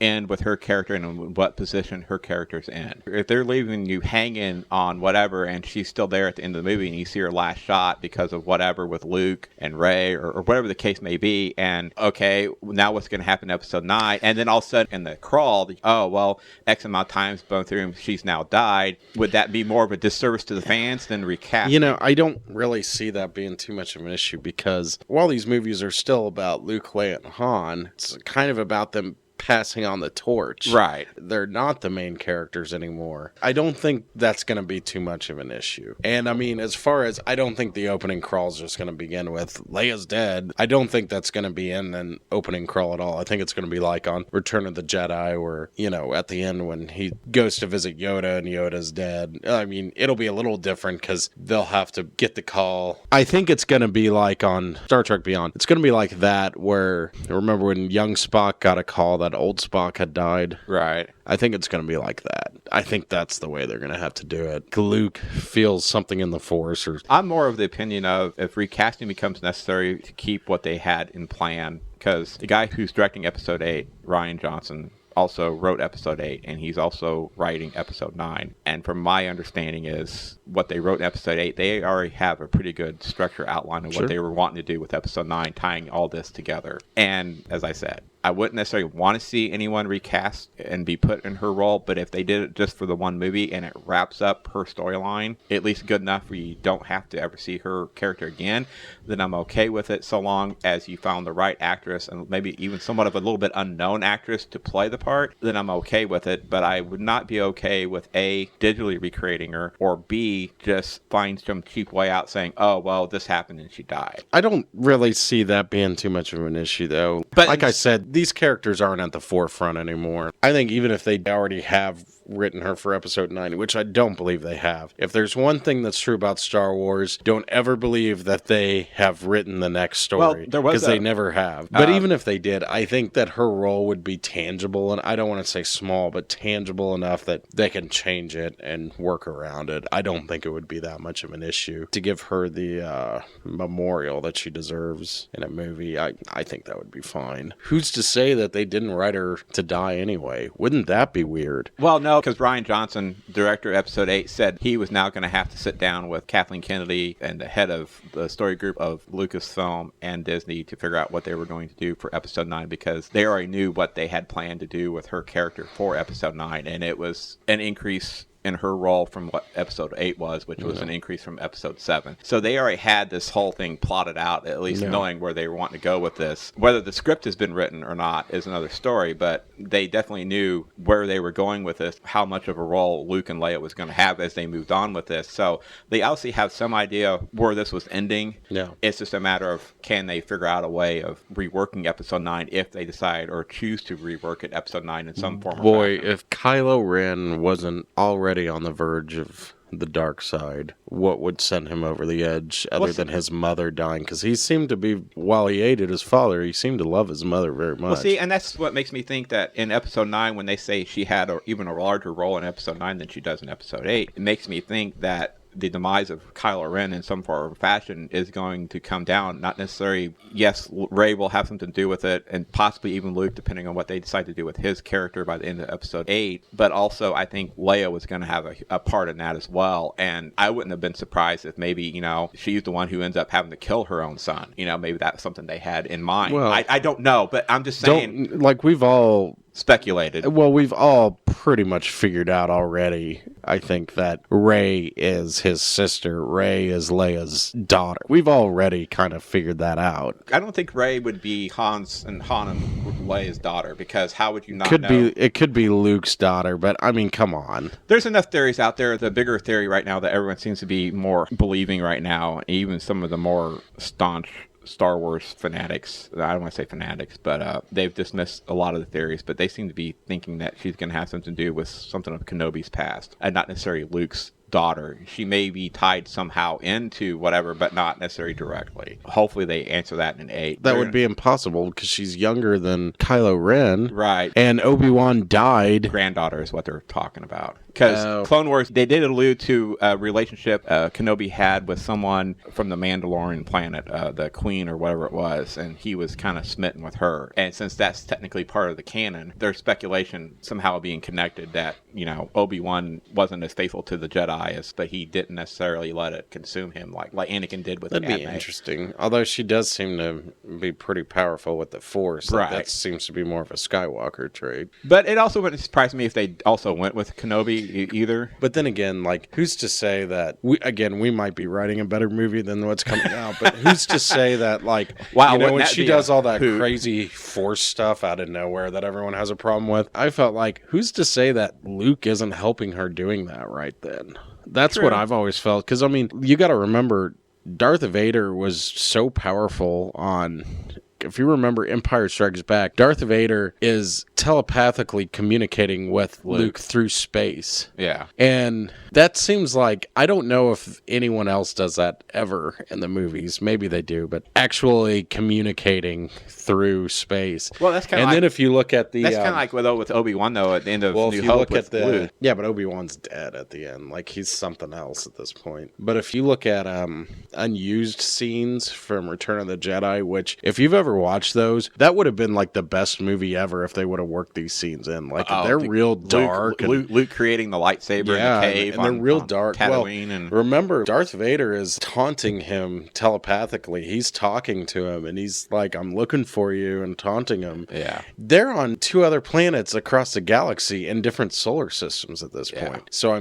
End with her character and in what position her character's in? If they're leaving you hanging on whatever and she's still there at the end of the movie and you see her last shot because of whatever with Luke and Rey or whatever the case may be, and okay, now what's going to happen in episode 9? And then all of a sudden in the crawl, oh, well, X amount of times going through and she's now died. Would that be more of a disservice to the fans than recast? You know, I don't really see that being too much of an issue, because while these movies are still about Luke, Leia, and Han, it's kind of about them passing on the torch. Right. They're not the main characters anymore. I don't think that's going to be too much of an issue. And I mean, as far as, I don't think the opening crawl is just going to begin with Leia's dead. I don't think that's going to be in an opening crawl at all. I think it's going to be like on Return of the Jedi, where, you know, at the end when he goes to visit Yoda and Yoda's dead. I mean, it'll be a little different because they'll have to get the call. I think it's going to be like on Star Trek Beyond. It's going to be like that, where, remember when young Spock got a call that old Spock had died? Right. I think it's going to be like that. I think that's the way they're going to have to do it. Luke feels something in the Force. I'm more of the opinion of, if recasting becomes necessary, to keep what they had in plan. Because the guy who's directing episode 8, Rian Johnson, also wrote episode 8, and he's also writing episode 9. And from my understanding is, what they wrote in episode 8, they already have a pretty good structure outline of what they were wanting to do with episode 9, tying all this together. And as I said, I wouldn't necessarily want to see anyone recast and be put in her role, but if they did it just for the one movie and it wraps up her storyline, at least good enough where you don't have to ever see her character again, then I'm okay with it, so long as you found the right actress, and maybe even somewhat of a little bit unknown actress to play the part, then I'm okay with it. But I would not be okay with A, digitally recreating her, or B, just find some cheap way out saying, oh, well, this happened and she died. I don't really see that being too much of an issue, though. But like I said, these characters aren't at the forefront anymore. I think even if they already have written her for episode 9, which I don't believe they have. If there's one thing that's true about Star Wars, don't ever believe that they have written the next story. Because they never have. But even if they did, I think that her role would be tangible and I don't want to say small, but tangible enough that they can change it and work around it. I don't think it would be that much of an issue to give her the memorial that she deserves in a movie. I think that would be fine. Who's to say that they didn't write her to die anyway? Wouldn't that be weird? Well, no, because Rian Johnson, director of Episode 8, said he was now going to have to sit down with Kathleen Kennedy and the head of the story group of Lucasfilm and Disney to figure out what they were going to do for Episode 9, because they already knew what they had planned to do with her character for Episode 9, and it was an increase in her role from what Episode 8 was, which was an increase from Episode 7. So they already had this whole thing plotted out, at least knowing where they were wanting to go with this. Whether the script has been written or not is another story, but they definitely knew where they were going with this, how much of a role Luke and Leia was going to have as they moved on with this. So they obviously have some idea where this was ending. Yeah. It's just a matter of, can they figure out a way of reworking Episode 9 if they decide or choose to rework it, Episode 9 in some form or fashion. If Kylo Ren wasn't already on the verge of the dark side, what would send him over the edge other than his mother dying? Because he seemed to be, while he hated his father, he seemed to love his mother very much. Well, see, and that's what makes me think that in Episode 9, when they say she had even a larger role in Episode 9 than she does in Episode 8, it makes me think that the demise of Kylo Ren in some form or fashion is going to come down. Not necessarily, yes, Rey will have something to do with it, and possibly even Luke, depending on what they decide to do with his character by the end of Episode 8. But also, I think Leia was going to have a part in that as well. And I wouldn't have been surprised if maybe, she's the one who ends up having to kill her own son. Maybe that's something they had in mind. Well, I don't know, but I'm just saying. We've all speculated. Well, we've all pretty much figured out already, I think, that Rey is his sister. Rey is Leia's daughter. We've already kind of figured that out. I don't think Rey would be Han and Leia's daughter, because how would you not know? It could be Luke's daughter, but I mean, come on. There's enough theories out there. The bigger theory right now that everyone seems to be more believing right now, even some of the more staunch Star Wars fanatics, I don't want to say fanatics, but they've dismissed a lot of the theories, but they seem to be thinking that she's going to have something to do with something of Kenobi's past, and not necessarily Luke's daughter. She may be tied somehow into whatever, but not necessarily directly. Hopefully they answer that in 8. That would be impossible, because she's younger than Kylo Ren. Right. And Obi-Wan died. Granddaughter is what they're talking about. Because Clone Wars, they did allude to a relationship Kenobi had with someone from the Mandalorian planet, the Queen or whatever it was, and he was kind of smitten with her. And since that's technically part of the canon, there's speculation somehow being connected that, Obi-Wan wasn't as faithful to the Jedi, but he didn't necessarily let it consume him like Anakin did with That'd be interesting. Although she does seem to be pretty powerful with the Force. Right. That seems to be more of a Skywalker trait. But it also wouldn't surprise me if they also went with Kenobi either. But then again, who's to say that we might be writing a better movie than what's coming out, but who's to say that wow, when she does all that crazy Force stuff out of nowhere that everyone has a problem with, I felt like, who's to say that Luke isn't helping her doing that right then? That's True. What I've always felt. Because, you got to remember, Darth Vader was so powerful on... If you remember Empire Strikes Back, Darth Vader is telepathically communicating with Luke through space. Yeah. And that seems like, I don't know if anyone else does that ever in the movies. Maybe they do, but actually communicating through space. Well, that's kind of then if you look at the... That's kind of like with Obi-Wan, though, at the end of New Hope with Luke. Yeah, but Obi-Wan's dead at the end. He's something else at this point. But if you look at unused scenes from Return of the Jedi, which, if you've ever watched those, that would have been the best movie ever if they would have worked these scenes in. They're real dark. Luke creating the lightsaber in the cave. And they're real dark. Tatooine remember, Darth Vader is taunting him telepathically. He's talking to him, and he's like, I'm looking for you, and taunting him. Yeah. They're on 2 other planets across the galaxy in different solar systems at this point. So,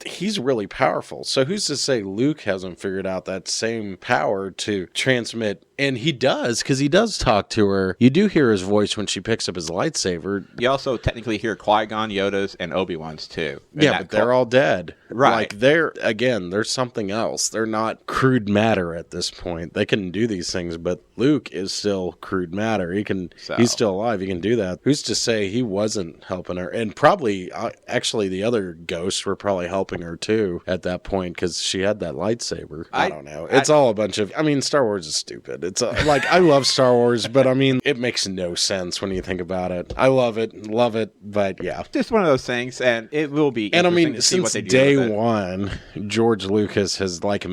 he's really powerful. So who's to say Luke hasn't figured out that same power to transmit? And he does, because he does talk to her. You do hear his voice when she picks up his lightsaber. You also technically hear Qui-Gon, Yoda's, and Obi-Wan's too. Yeah, but they're all dead. Right. There's something else. They're not crude matter at this point. They can do these things, but Luke is still crude matter. He's still alive. He can do that. Who's to say he wasn't helping her? And probably, actually, the other ghosts were probably helping her too at that point, because she had that lightsaber. I don't know. It's all a bunch of... Star Wars is stupid. It's like, I love Star Wars, but I mean, it makes no sense when you think about it. I love it, but yeah. Just one of those things, and it will be interesting. And I mean, to see what they since do day with it. one, George Lucas has like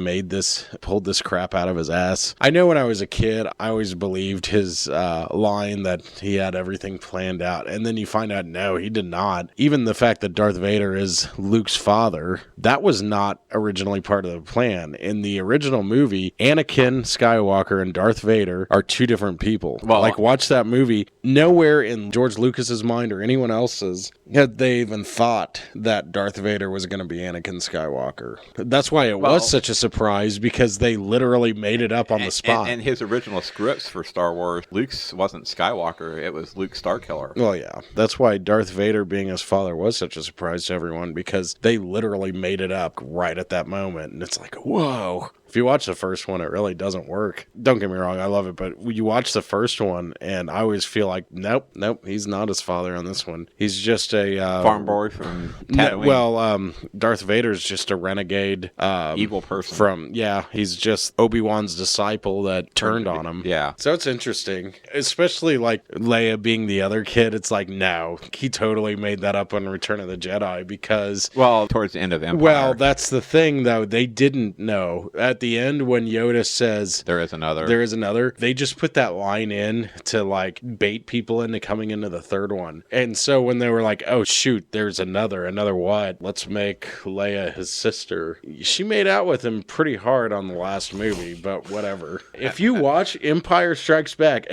pulled this crap out of his ass. I know when I was a kid, I always believed his line that he had everything planned out, and then you find out, no, he did not. Even the fact that Darth Vader is Luke's father, that was not originally part of the plan. In the original movie, Anakin Skywalker and Darth Vader are two different people. Well, like, watch that movie. Nowhere in George Lucas's mind or anyone else's had they even thought that Darth Vader was going to be Anakin Skywalker. That's why it was such a surprise, because they literally made it up on the spot. And his original scripts for Star Wars, Luke's wasn't Skywalker, it was Luke Starkiller. Well, yeah. That's why Darth Vader being his father was such a surprise to everyone, because they literally made it up right at that moment. And it's like, whoa. If you watch the first one, it really doesn't work. Don't get me wrong, I love it, but you watch the first one, and I always feel like, nope, he's not his father on this one. He's just a farm boy from Tatooine. Darth Vader's just a renegade, evil person. He's just Obi-Wan's disciple that turned on him. Yeah. So it's interesting, especially like Leia being the other kid. It's like, no, he totally made that up on Return of the Jedi, because towards the end of Empire. Well, that's the thing, though. They didn't know. At the end, when Yoda says there is another, they just put that line in to like bait people into coming into the third one. And so when they were like, oh shoot, there's another what? Let's make Leia his sister. She made out with him pretty hard on the last movie, but whatever. If you watch Empire Strikes Back,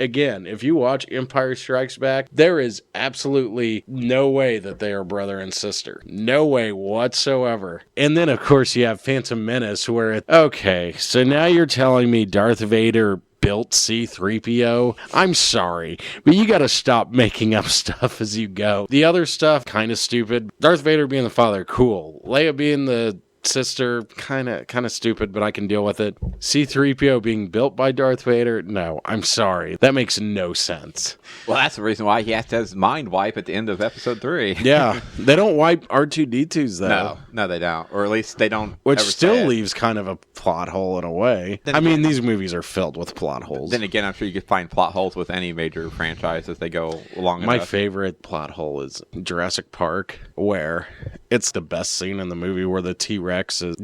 there is absolutely no way that they are brother and sister. No way whatsoever. And then of course you have Phantom Menace, where okay, so now you're telling me Darth Vader built C-3PO? I'm sorry, but you gotta stop making up stuff as you go. The other stuff, kind of stupid. Darth Vader being the father, cool. Leia being the sister, kind of stupid, but I can deal with it. C-3PO being built by Darth Vader? No, I'm sorry. That makes no sense. Well, that's the reason why he has to have his mind wipe at the end of episode 3. Yeah, they don't wipe R2-D2s, though. No, they don't. Or at least they don't. Which still leaves kind of a plot hole in a way. I mean, these movies are filled with plot holes. Then again, I'm sure you could find plot holes with any major franchise as they go along. My favorite plot hole is Jurassic Park, where it's the best scene in the movie, where the T-Rex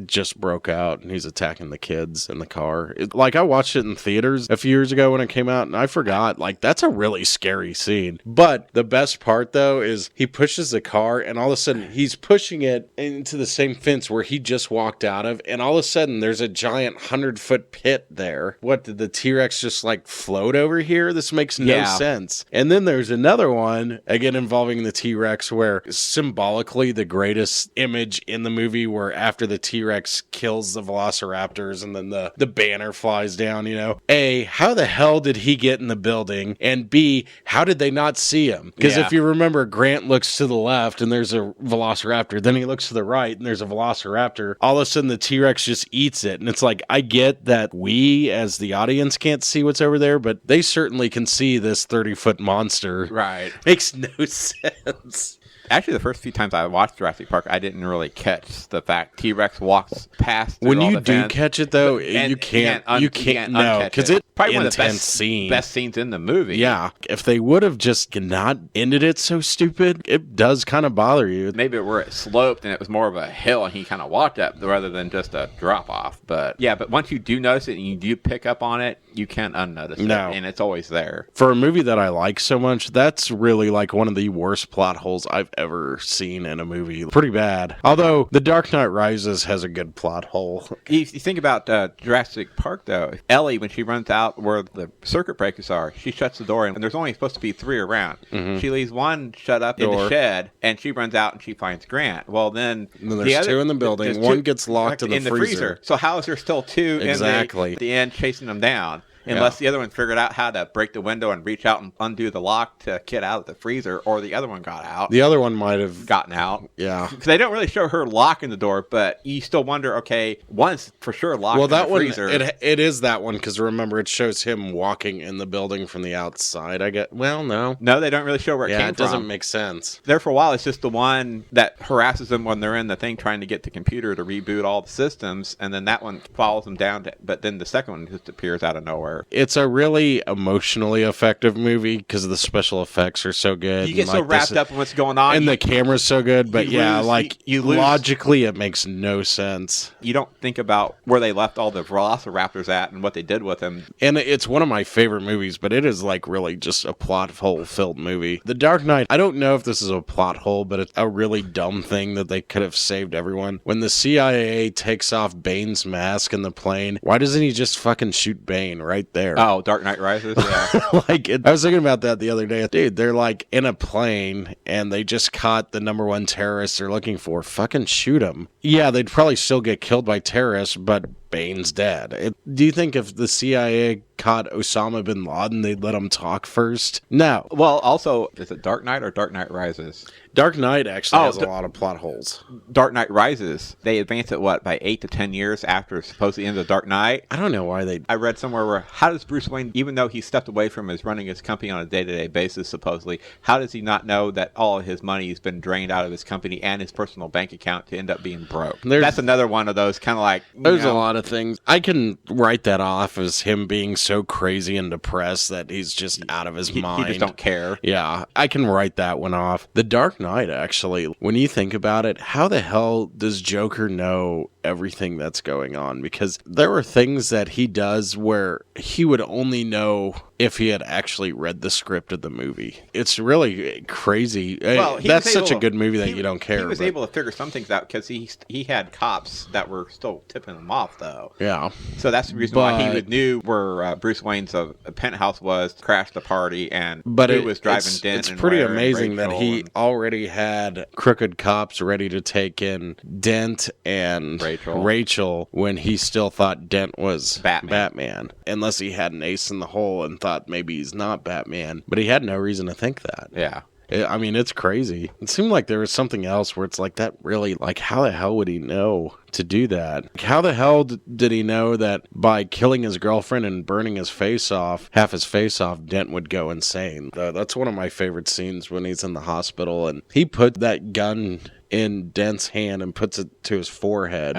just broke out and he's attacking the kids in the car. I watched it in theaters a few years ago when it came out, and I forgot. That's a really scary scene. But the best part, though, is he pushes the car, and all of a sudden he's pushing it into the same fence where he just walked out of, and all of a sudden there's a giant 100-foot pit there. What, did the T-Rex just float over here? This makes no sense. And then there's another one, again involving the T-Rex, where symbolically the greatest image in the movie, where after the T-Rex kills the velociraptors and then the banner flies down, A, how the hell did he get in the building? And B, how did they not see him? Because if you remember, Grant looks to the left and there's a velociraptor. Then he looks to the right and there's a velociraptor. All of a sudden the T-Rex just eats it. And it's like, I get that we as the audience can't see what's over there, but they certainly can see this 30-foot monster. Right. Makes no sense. Actually, the first few times I watched Jurassic Park, I didn't really catch the fact T-Rex walks past. When you do catch it, though, you can't no, because it's probably one of the best scenes in the movie. Yeah, if they would have just not ended it so stupid, it does kind of bother you. Maybe where it sloped and it was more of a hill and he kind of walked up rather than just a drop off. But yeah, but once you do notice it and you do pick up on it, you can't unnotice it, and it's always there. For a movie that I like so much, that's really one of the worst plot holes I've ever seen in a movie. Pretty bad. Although The Dark Knight Rises has a good plot hole. You think about Jurassic Park, though. Ellie, when she runs out where the circuit breakers are, she shuts the door, and there's only supposed to be 3 around. Mm-hmm. She leaves one shut up in the shed, and she runs out and she finds Grant. Well, then there's 2 in the building. One gets locked in the freezer. So how is there still 2 at the end chasing them down? Unless the other one figured out how to break the window and reach out and undo the lock to get out of the freezer, or the other one got out. The other one might have gotten out. Yeah. Because they don't really show her locking the door, but you still wonder, okay, one's for sure locked in the freezer. It is that one, because remember, it shows him walking in the building from the outside. No, they don't really show where it came from. Yeah, it doesn't make sense. There for a while, it's just the one that harasses them when they're in the thing trying to get the computer to reboot all the systems, and then that one follows them down, but then the second one just appears out of nowhere. nowhere. It's a really emotionally effective movie because the special effects are so good. You get so wrapped up in what's going on. And the camera's so good, but logically it makes no sense. You don't think about where they left all the velociraptors at and what they did with them. And it's one of my favorite movies, but it is like really just a plot hole filled movie. The Dark Knight, I don't know if this is a plot hole, but it's a really dumb thing that they could have saved everyone. When the CIA takes off Bane's mask in the plane, why doesn't he just fucking shoot Bane right there? Oh, Dark Knight Rises? Yeah. I was thinking about that the other day. Dude, they're like in a plane and they just caught the number one terrorist they're looking for. Fucking shoot him. Yeah, they'd probably still get killed by terrorists, but Bane's dead. Do you think if the CIA caught Osama bin Laden, they'd let him talk first? No. Well, also, is it Dark Knight or Dark Knight Rises? Dark Knight actually has a lot of plot holes. Dark Knight Rises, they advance it, by 8 to 10 years after supposedly end of Dark Knight? I don't know why I read somewhere where, how does Bruce Wayne, even though he stepped away from running his company on a day-to-day basis, supposedly, how does he not know that all of his money has been drained out of his company and his personal bank account to end up being broke? That's another one of those kind of like... There's a lot of things. I can write that off as him being so crazy and depressed that he's just out of his mind. He just don't care. Yeah, I can write that one off. The Dark Knight, actually, when you think about it, how the hell does Joker know everything that's going on? Because there were things that he does where he would only know if he had actually read the script of the movie. It's really crazy. Well, that's such a good movie that you don't care. He was able to figure some things out because he had cops that were still tipping him off, though. Yeah. So that's the reason why he knew where Bruce Wayne's penthouse was, crashed the party, and who was driving Dent. It's pretty amazing that he already had crooked cops ready to take in Dent and Rachel when he still thought Dent was Batman. Unless he had an ace in the hole and thought maybe he's not Batman. But he had no reason to think that. Yeah. I mean, it's crazy. It seemed like there was something else where it's like that really, like, how the hell would he know to do that? How the hell did he know that by killing his girlfriend and burning his face off, half his face off, Dent would go insane? That's one of my favorite scenes when he's in the hospital and he put that gun in Dent's hand and puts it to his forehead.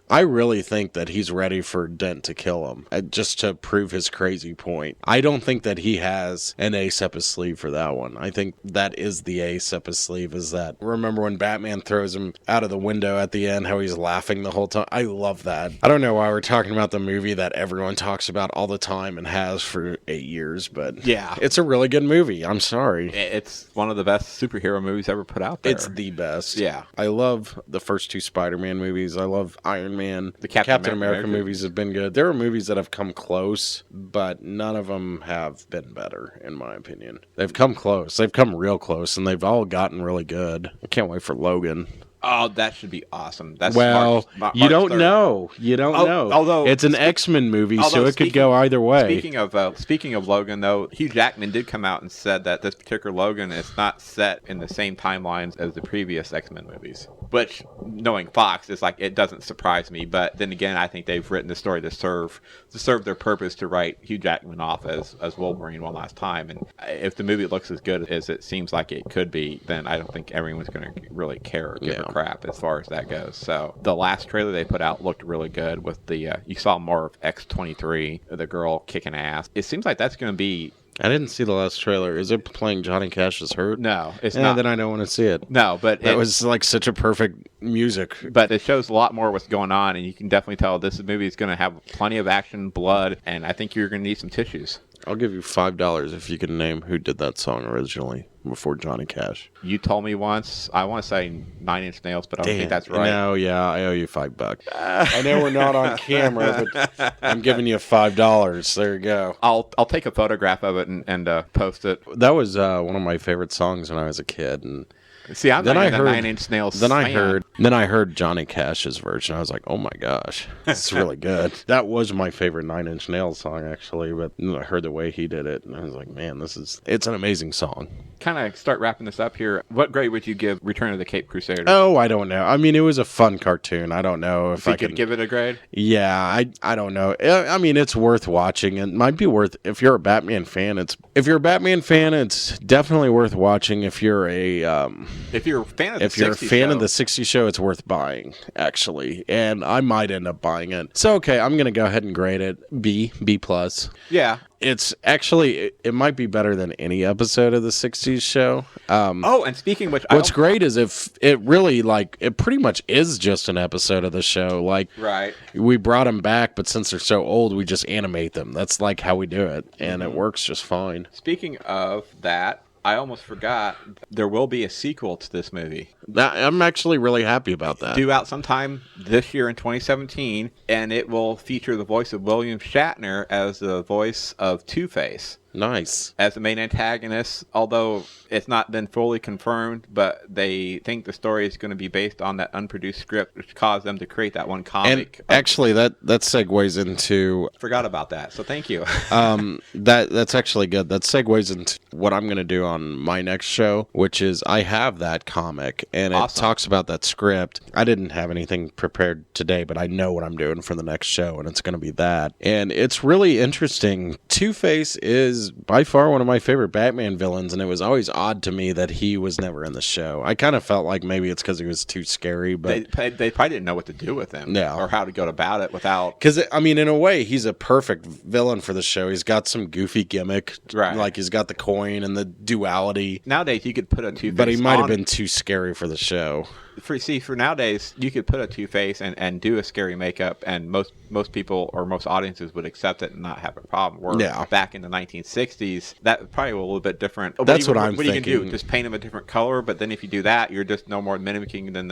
I really think that he's ready for Dent to kill him, just to prove his crazy point. I don't think that he has an ace up his sleeve for that one. I think that is the ace up his sleeve, is that, remember when Batman throws him out of the window at the end, how he's laughing the whole time? I love that. I don't know why we're talking about the movie that everyone talks about all the time and has for 8 years, but yeah, it's a really good movie. I'm sorry. It's one of the best superhero movies ever put out there. It's the best. Yeah. I love the first 2 Spider-Man movies. I love Iron Man. The Captain America movies have been good. There are movies that have come close, but none of them have been better, in my opinion. They've come close. They've come real close, and they've all gotten really good. I can't wait for Logan. Oh, that should be awesome. That's March you don't 3rd. Know. You don't know. Although it's an X-Men movie, so it could go either way. Speaking of Logan, though, Hugh Jackman did come out and said that this particular Logan is not set in the same timelines as the previous X-Men movies. Which, knowing Fox, is like, it doesn't surprise me. But then again, I think they've written the story to serve their purpose, to write Hugh Jackman off as Wolverine one last time. And if the movie looks as good as it seems like it could be, then I don't think everyone's going to really care or give a crap as far as that goes. So the last trailer they put out looked really good with the you saw more of X-23, the girl kicking ass. It seems like that's going to be... I didn't see the last trailer. Is it playing Johnny Cash's Hurt? No, it's not. Then I don't want to see it. No, but it was like such a perfect music. But it shows a lot more what's going on, and you can definitely tell this movie is going to have plenty of action, blood, and I think you're going to need some tissues. I'll give you $5 if you can name who did that song originally before Johnny Cash. You told me once. I want to say 9 Inch Nails, but I don't think that's right. No, yeah, I owe you $5. I know we're not on camera, but I'm giving you $5. There you go. I'll take a photograph of it and post it. That was one of my favorite songs when I was a kid, and see, I'm not a 9 Inch Nails Then I heard Johnny Cash's version. I was like, oh my gosh, it's really good. That was my favorite 9 Inch Nails song, actually. But I heard the way he did it, and I was like, man, it's an amazing song. Kind of start wrapping this up here. What grade would you give Return of the Caped Crusaders? Oh, I don't know. I mean, it was a fun cartoon. I don't know if I could give it a grade. Yeah, I don't know. I mean, it's worth watching. It might be worth, if you're a Batman fan. It's definitely worth watching. If you're a If you're a fan of the 60s If you're a fan of the 60s show, it's worth buying, actually. And I might end up buying it. So, okay, I'm going to go ahead and grade it B+. Yeah. It's actually, it might be better than any episode of the 60s show. And speaking of which... What's great is if it really, it pretty much is just an episode of the show. Right. We brought them back, but since they're so old, we just animate them. That's how we do it. And it works just fine. Speaking of that, I almost forgot there will be a sequel to this movie. I'm actually really happy about that. Due out sometime this year in 2017, and it will feature the voice of William Shatner as the voice of Two-Face. Nice. As the main antagonist, although it's not been fully confirmed, but they think the story is going to be based on that unproduced script, which caused them to create that one comic. And actually, that segues into... Forgot about that, so thank you. That's actually good. That segues into what I'm going to do on my next show, which is I have that comic, and it talks about that script. I didn't have anything prepared today, but I know what I'm doing for the next show, and it's going to be that. And it's really interesting. Two-Face is by far one of my favorite Batman villains, and it was always odd to me that he was never in the show. I kind of felt like maybe it's because he was too scary, but... They probably didn't know what to do with him, or how to go about it without... Because, I mean, in a way, he's a perfect villain for the show. He's got some goofy gimmick, right? He's got the coin and the duality. Nowadays, you could put a Two-Face but he might have been too scary for the show. For nowadays, you could put a Two-Face and do a scary makeup, and most people or most audiences would accept it and not have a problem. Where back in the 1960s, that probably was a little bit different. That's what I'm thinking. What you can do, just paint them a different color, but then if you do that, you're just no more mimicking than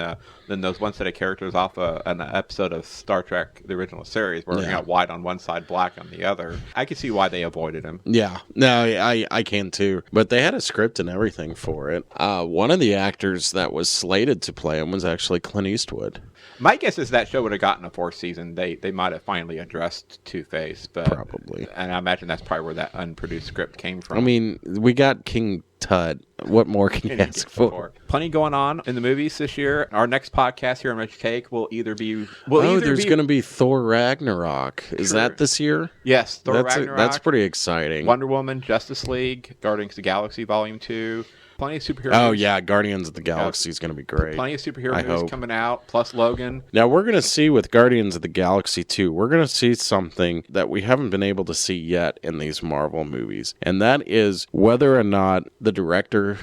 those one set of characters off an episode of Star Trek, the original series, where you got white on one side, black on the other. I can see why they avoided him. Yeah, no, I can too. But they had a script and everything for it. One of the actors that was slated to play him was actually Clint Eastwood. My guess is that show would have gotten a fourth season. They might have finally addressed Two-Face, but probably. And I imagine that's probably where that unproduced script came from. I mean, we got King Tut. What more can you ask for? Plenty going on in the movies this year. Our next podcast here on Reggie Take will either be... there's going to be Thor Ragnarok. Is that this year? Yes, Thor Ragnarok. That's pretty exciting. Wonder Woman, Justice League, Guardians of the Galaxy Volume 2... Plenty of superhero movies. Oh, yeah, Guardians of the Galaxy is going to be great. Plenty of superhero movies coming out, plus Logan. Now, we're going to see with Guardians of the Galaxy 2, we're going to see something that we haven't been able to see yet in these Marvel movies, and that is whether or not the director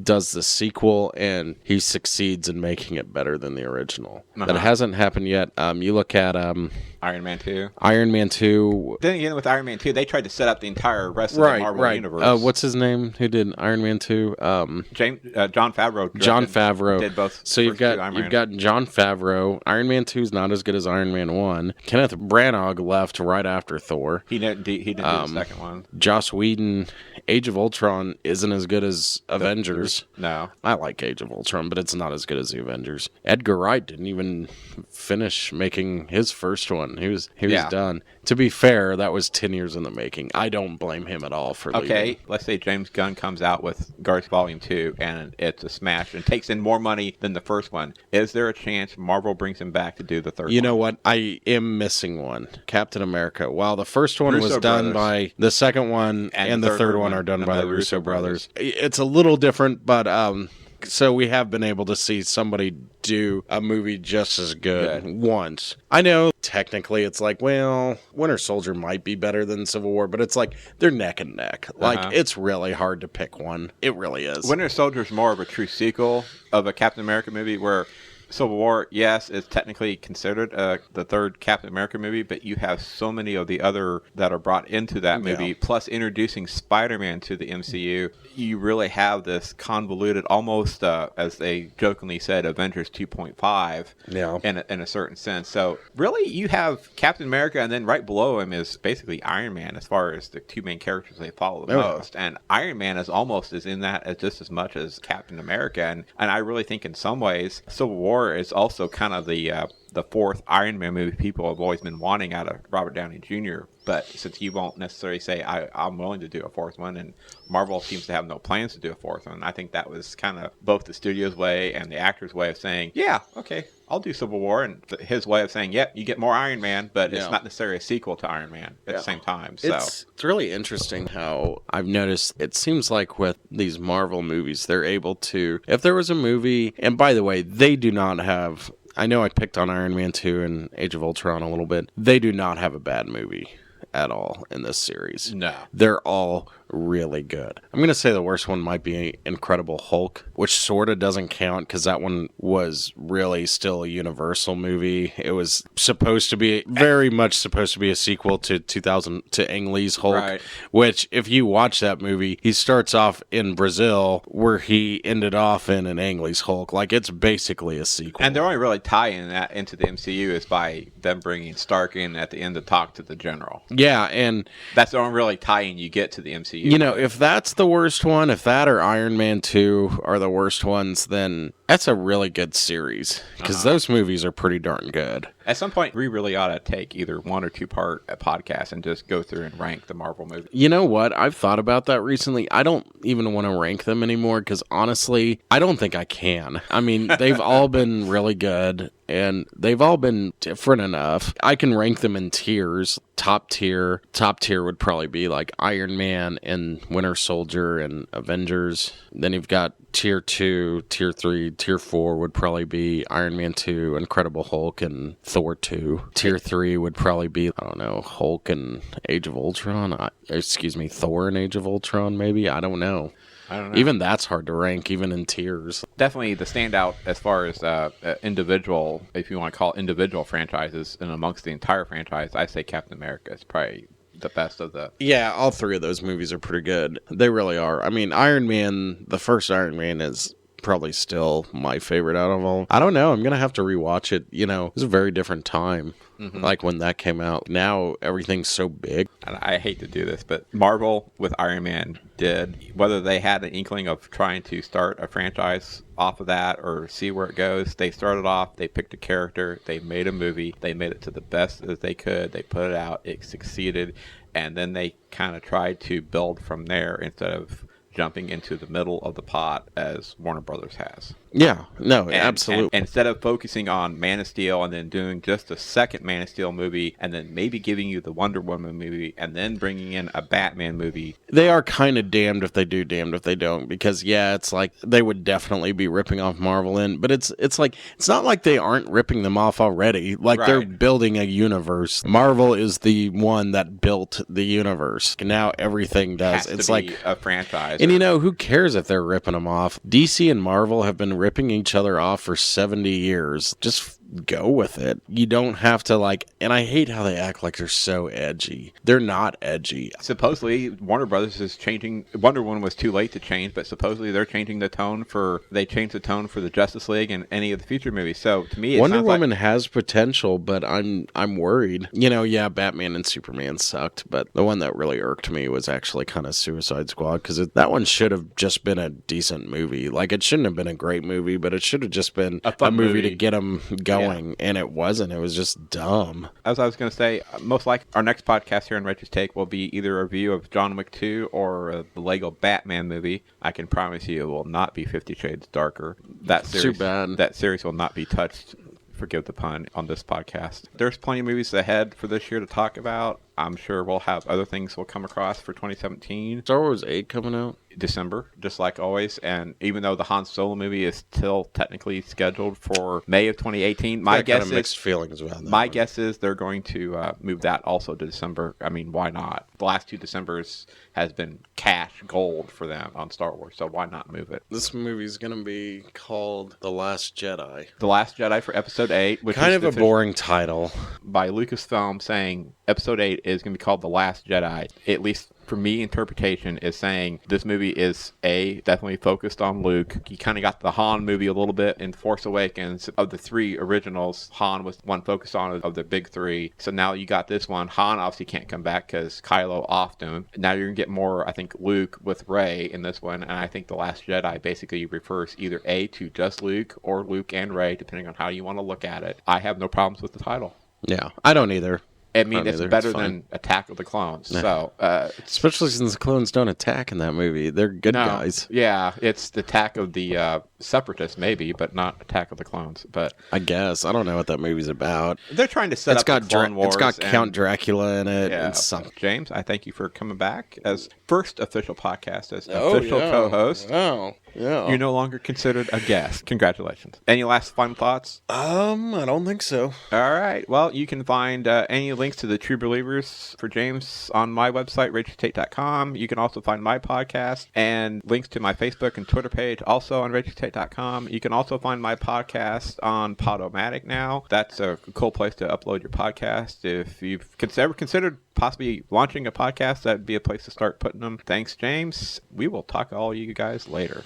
does the sequel and he succeeds in making it better than the original. That hasn't happened yet. You look at Iron Man 2. Iron Man 2. Then again, with Iron Man 2, they tried to set up the entire rest of the Marvel universe. What's his name? Who did Iron Man 2? John Favreau. John Favreau did both. So you've got John Favreau. Iron Man 2 is not as good as Iron Man 1. Kenneth Branagh left right after Thor. He didn't do the second one. Joss Whedon. Age of Ultron isn't as good as Avengers. No. I like Age of Ultron, but it's not as good as the Avengers. Edgar Wright didn't even finish making his first one. He was done. To be fair, that was 10 years in the making. I don't blame him at all for leaving. Okay, let's say James Gunn comes out with Guardians Volume 2 and it's a smash and takes in more money than the first one. Is there a chance Marvel brings him back to do the third one? You know what? I am missing one. Captain America. While the first one was done by the second one and the third one are done by the Russo brothers. It's a little different, but so we have been able to see somebody do a movie just as good once. I know technically it's like, well, Winter Soldier might be better than Civil War, but it's like they're neck and neck. Like it's really hard to pick one. It really is. Winter Soldier is more of a true sequel of a Captain America movie where Civil War, yes, is technically considered the third Captain America movie, but you have so many of the other that are brought into that movie, plus introducing Spider-Man to the MCU. You really have this convoluted, almost, as they jokingly said, Avengers 2.5 in a certain sense. So really, you have Captain America, and then right below him is basically Iron Man as far as the two main characters they follow the most. And Iron Man is almost as in that as just as much as Captain America. And I really think in some ways, Civil War is also kind of the the fourth Iron Man movie people have always been wanting out of Robert Downey Jr., but since you won't necessarily say, I'm willing to do a fourth one, and Marvel seems to have no plans to do a fourth one, I think that was kind of both the studio's way and the actor's way of saying, yeah, okay, I'll do Civil War, and his way of saying, yep, you get more Iron Man, but it's not necessarily a sequel to Iron Man at the same time. So it's really interesting how I've noticed it seems like with these Marvel movies, they're able to, if there was a movie, and by the way, they do not have, I know I picked on Iron Man 2 and Age of Ultron a little bit, they do not have a bad movie at all in this series. No. They're all really good. I'm going to say the worst one might be Incredible Hulk, which sort of doesn't count because that one was really still a Universal movie. It was supposed to be, very much supposed to be a sequel to Ang Lee's Hulk, right. Which if you watch that movie, he starts off in Brazil where he ended off in an Ang Lee's Hulk. Like, it's basically a sequel. And they're only really tying that into the MCU is by them bringing Stark in at the end to talk to the General. Yeah, and that's the only really tie-in you get to the MCU. You know, if that's the worst one, if that or Iron Man 2 are the worst ones, then that's a really good series because those movies are pretty darn good. At some point, we really ought to take either 1 or 2 part podcast and just go through and rank the Marvel movies. You know what? I've thought about that recently. I don't even want to rank them anymore because honestly, I don't think I can. I mean, they've all been really good and they've all been different enough. I can rank them in tiers. Top tier would probably be like Iron Man and Winter Soldier and Avengers. Then you've got tier 2, tier 3, tier 4 would probably be Iron Man 2, Incredible Hulk, and Thor 2. Tier 3 would probably be, I don't know, Hulk and Age of Ultron. Thor and Age of Ultron, maybe? I don't know. Even that's hard to rank, even in tiers. Definitely the standout as far as individual, if you want to call it individual franchises, and amongst the entire franchise, I say Captain America is probably the best of the... Yeah, all 3 of those movies are pretty good. They really are. I mean, Iron Man, the first Iron Man is probably still my favorite out of all. I don't know. I'm going to have to rewatch it. You know, it was a very different time. Mm-hmm. Like when that came out. Now everything's so big. And I hate to do this, but Marvel with Iron Man did, whether they had an inkling of trying to start a franchise off of that or see where it goes, they started off, they picked a character, they made a movie, they made it to the best as they could, they put it out, it succeeded, and then they kind of tried to build from there instead of jumping into the middle of the pot as Warner Brothers has. Yeah, no, absolutely. And instead of focusing on Man of Steel and then doing just a second Man of Steel movie and then maybe giving you the Wonder Woman movie and then bringing in a Batman movie. They are kind of damned if they do, damned if they don't. Because, yeah, it's like they would definitely be ripping off Marvel in. But it's like, it's not like they aren't ripping them off already. Like, right. They're building a universe. Marvel is the one that built the universe. And now everything does. It's like a franchise. And, you know, who cares if they're ripping them off? DC and Marvel have been ripping each other off for 70 years. Just go with it. You don't have to and I hate how they act like they're so edgy. They're not edgy. Supposedly, Warner Brothers is changing. Wonder Woman was too late to change, but supposedly they're changing the tone they changed the tone for the Justice League and any of the future movies. So to me, Wonder Woman has potential, but I'm worried. You know, yeah, Batman and Superman sucked, but the one that really irked me was actually kind of Suicide Squad, because that one should have just been a decent movie. Like, it shouldn't have been a great movie, but it should have just been a movie to get them going. Yeah. And it wasn't. It was just dumb. As I was going to say, most likely our next podcast here on Reggie's Take will be either a review of John Wick 2 or the Lego Batman movie. I can promise you it will not be 50 Shades Darker. That series, too bad. That series will not be touched, forgive the pun, on this podcast. There's plenty of movies ahead for this year to talk about. I'm sure we'll have other things we'll come across for 2017. Star Wars 8 coming out? December, just like always. And even though the Han Solo movie is still technically scheduled for May of 2018, my guess is mixed feelings about that. My guess is they're going to move that also to December. I mean, why not? The last 2 Decembers has been cash gold for them on Star Wars, so why not move it? This movie is going to be called The Last Jedi. The Last Jedi for Episode 8, which kind of a boring title. By Lucasfilm saying Episode 8 is going to be called The Last Jedi, at least for me, interpretation is saying this movie is definitely focused on Luke. You kind of got the Han movie a little bit in Force Awakens. Of the three originals, Han was one focused on of the big three. So now you got this one. Han obviously can't come back because Kylo offed him. Now you're going to get more, I think, Luke with Rey in this one. And I think The Last Jedi basically refers either to just Luke or Luke and Rey, depending on how you want to look at it. I have no problems with the title. Yeah, I don't either. I mean, it's better than Attack of the Clones. Yeah. So, especially since the clones don't attack in that movie. They're good guys. Yeah, it's the attack of the Separatists, maybe, but not Attack of the Clones. But I guess. I don't know what that movie's about. They're trying to set up the Clone Wars. It's got Count Dracula in it. Yeah, James, I thank you for coming back as first official podcast, as official co-host. Oh, yeah. You're no longer considered a guest. Congratulations. Any last final thoughts? I don't think so. All right. Well, you can find any links to the True Believers for James on my website, RegieTate.com. You can also find my podcast and links to my Facebook and Twitter page also on RegieTate.com. You can also find my podcast on Podomatic now. That's a cool place to upload your podcast. If you've ever considered possibly launching a podcast, that'd be a place to start putting them. Thanks, James. We will talk to all you guys later.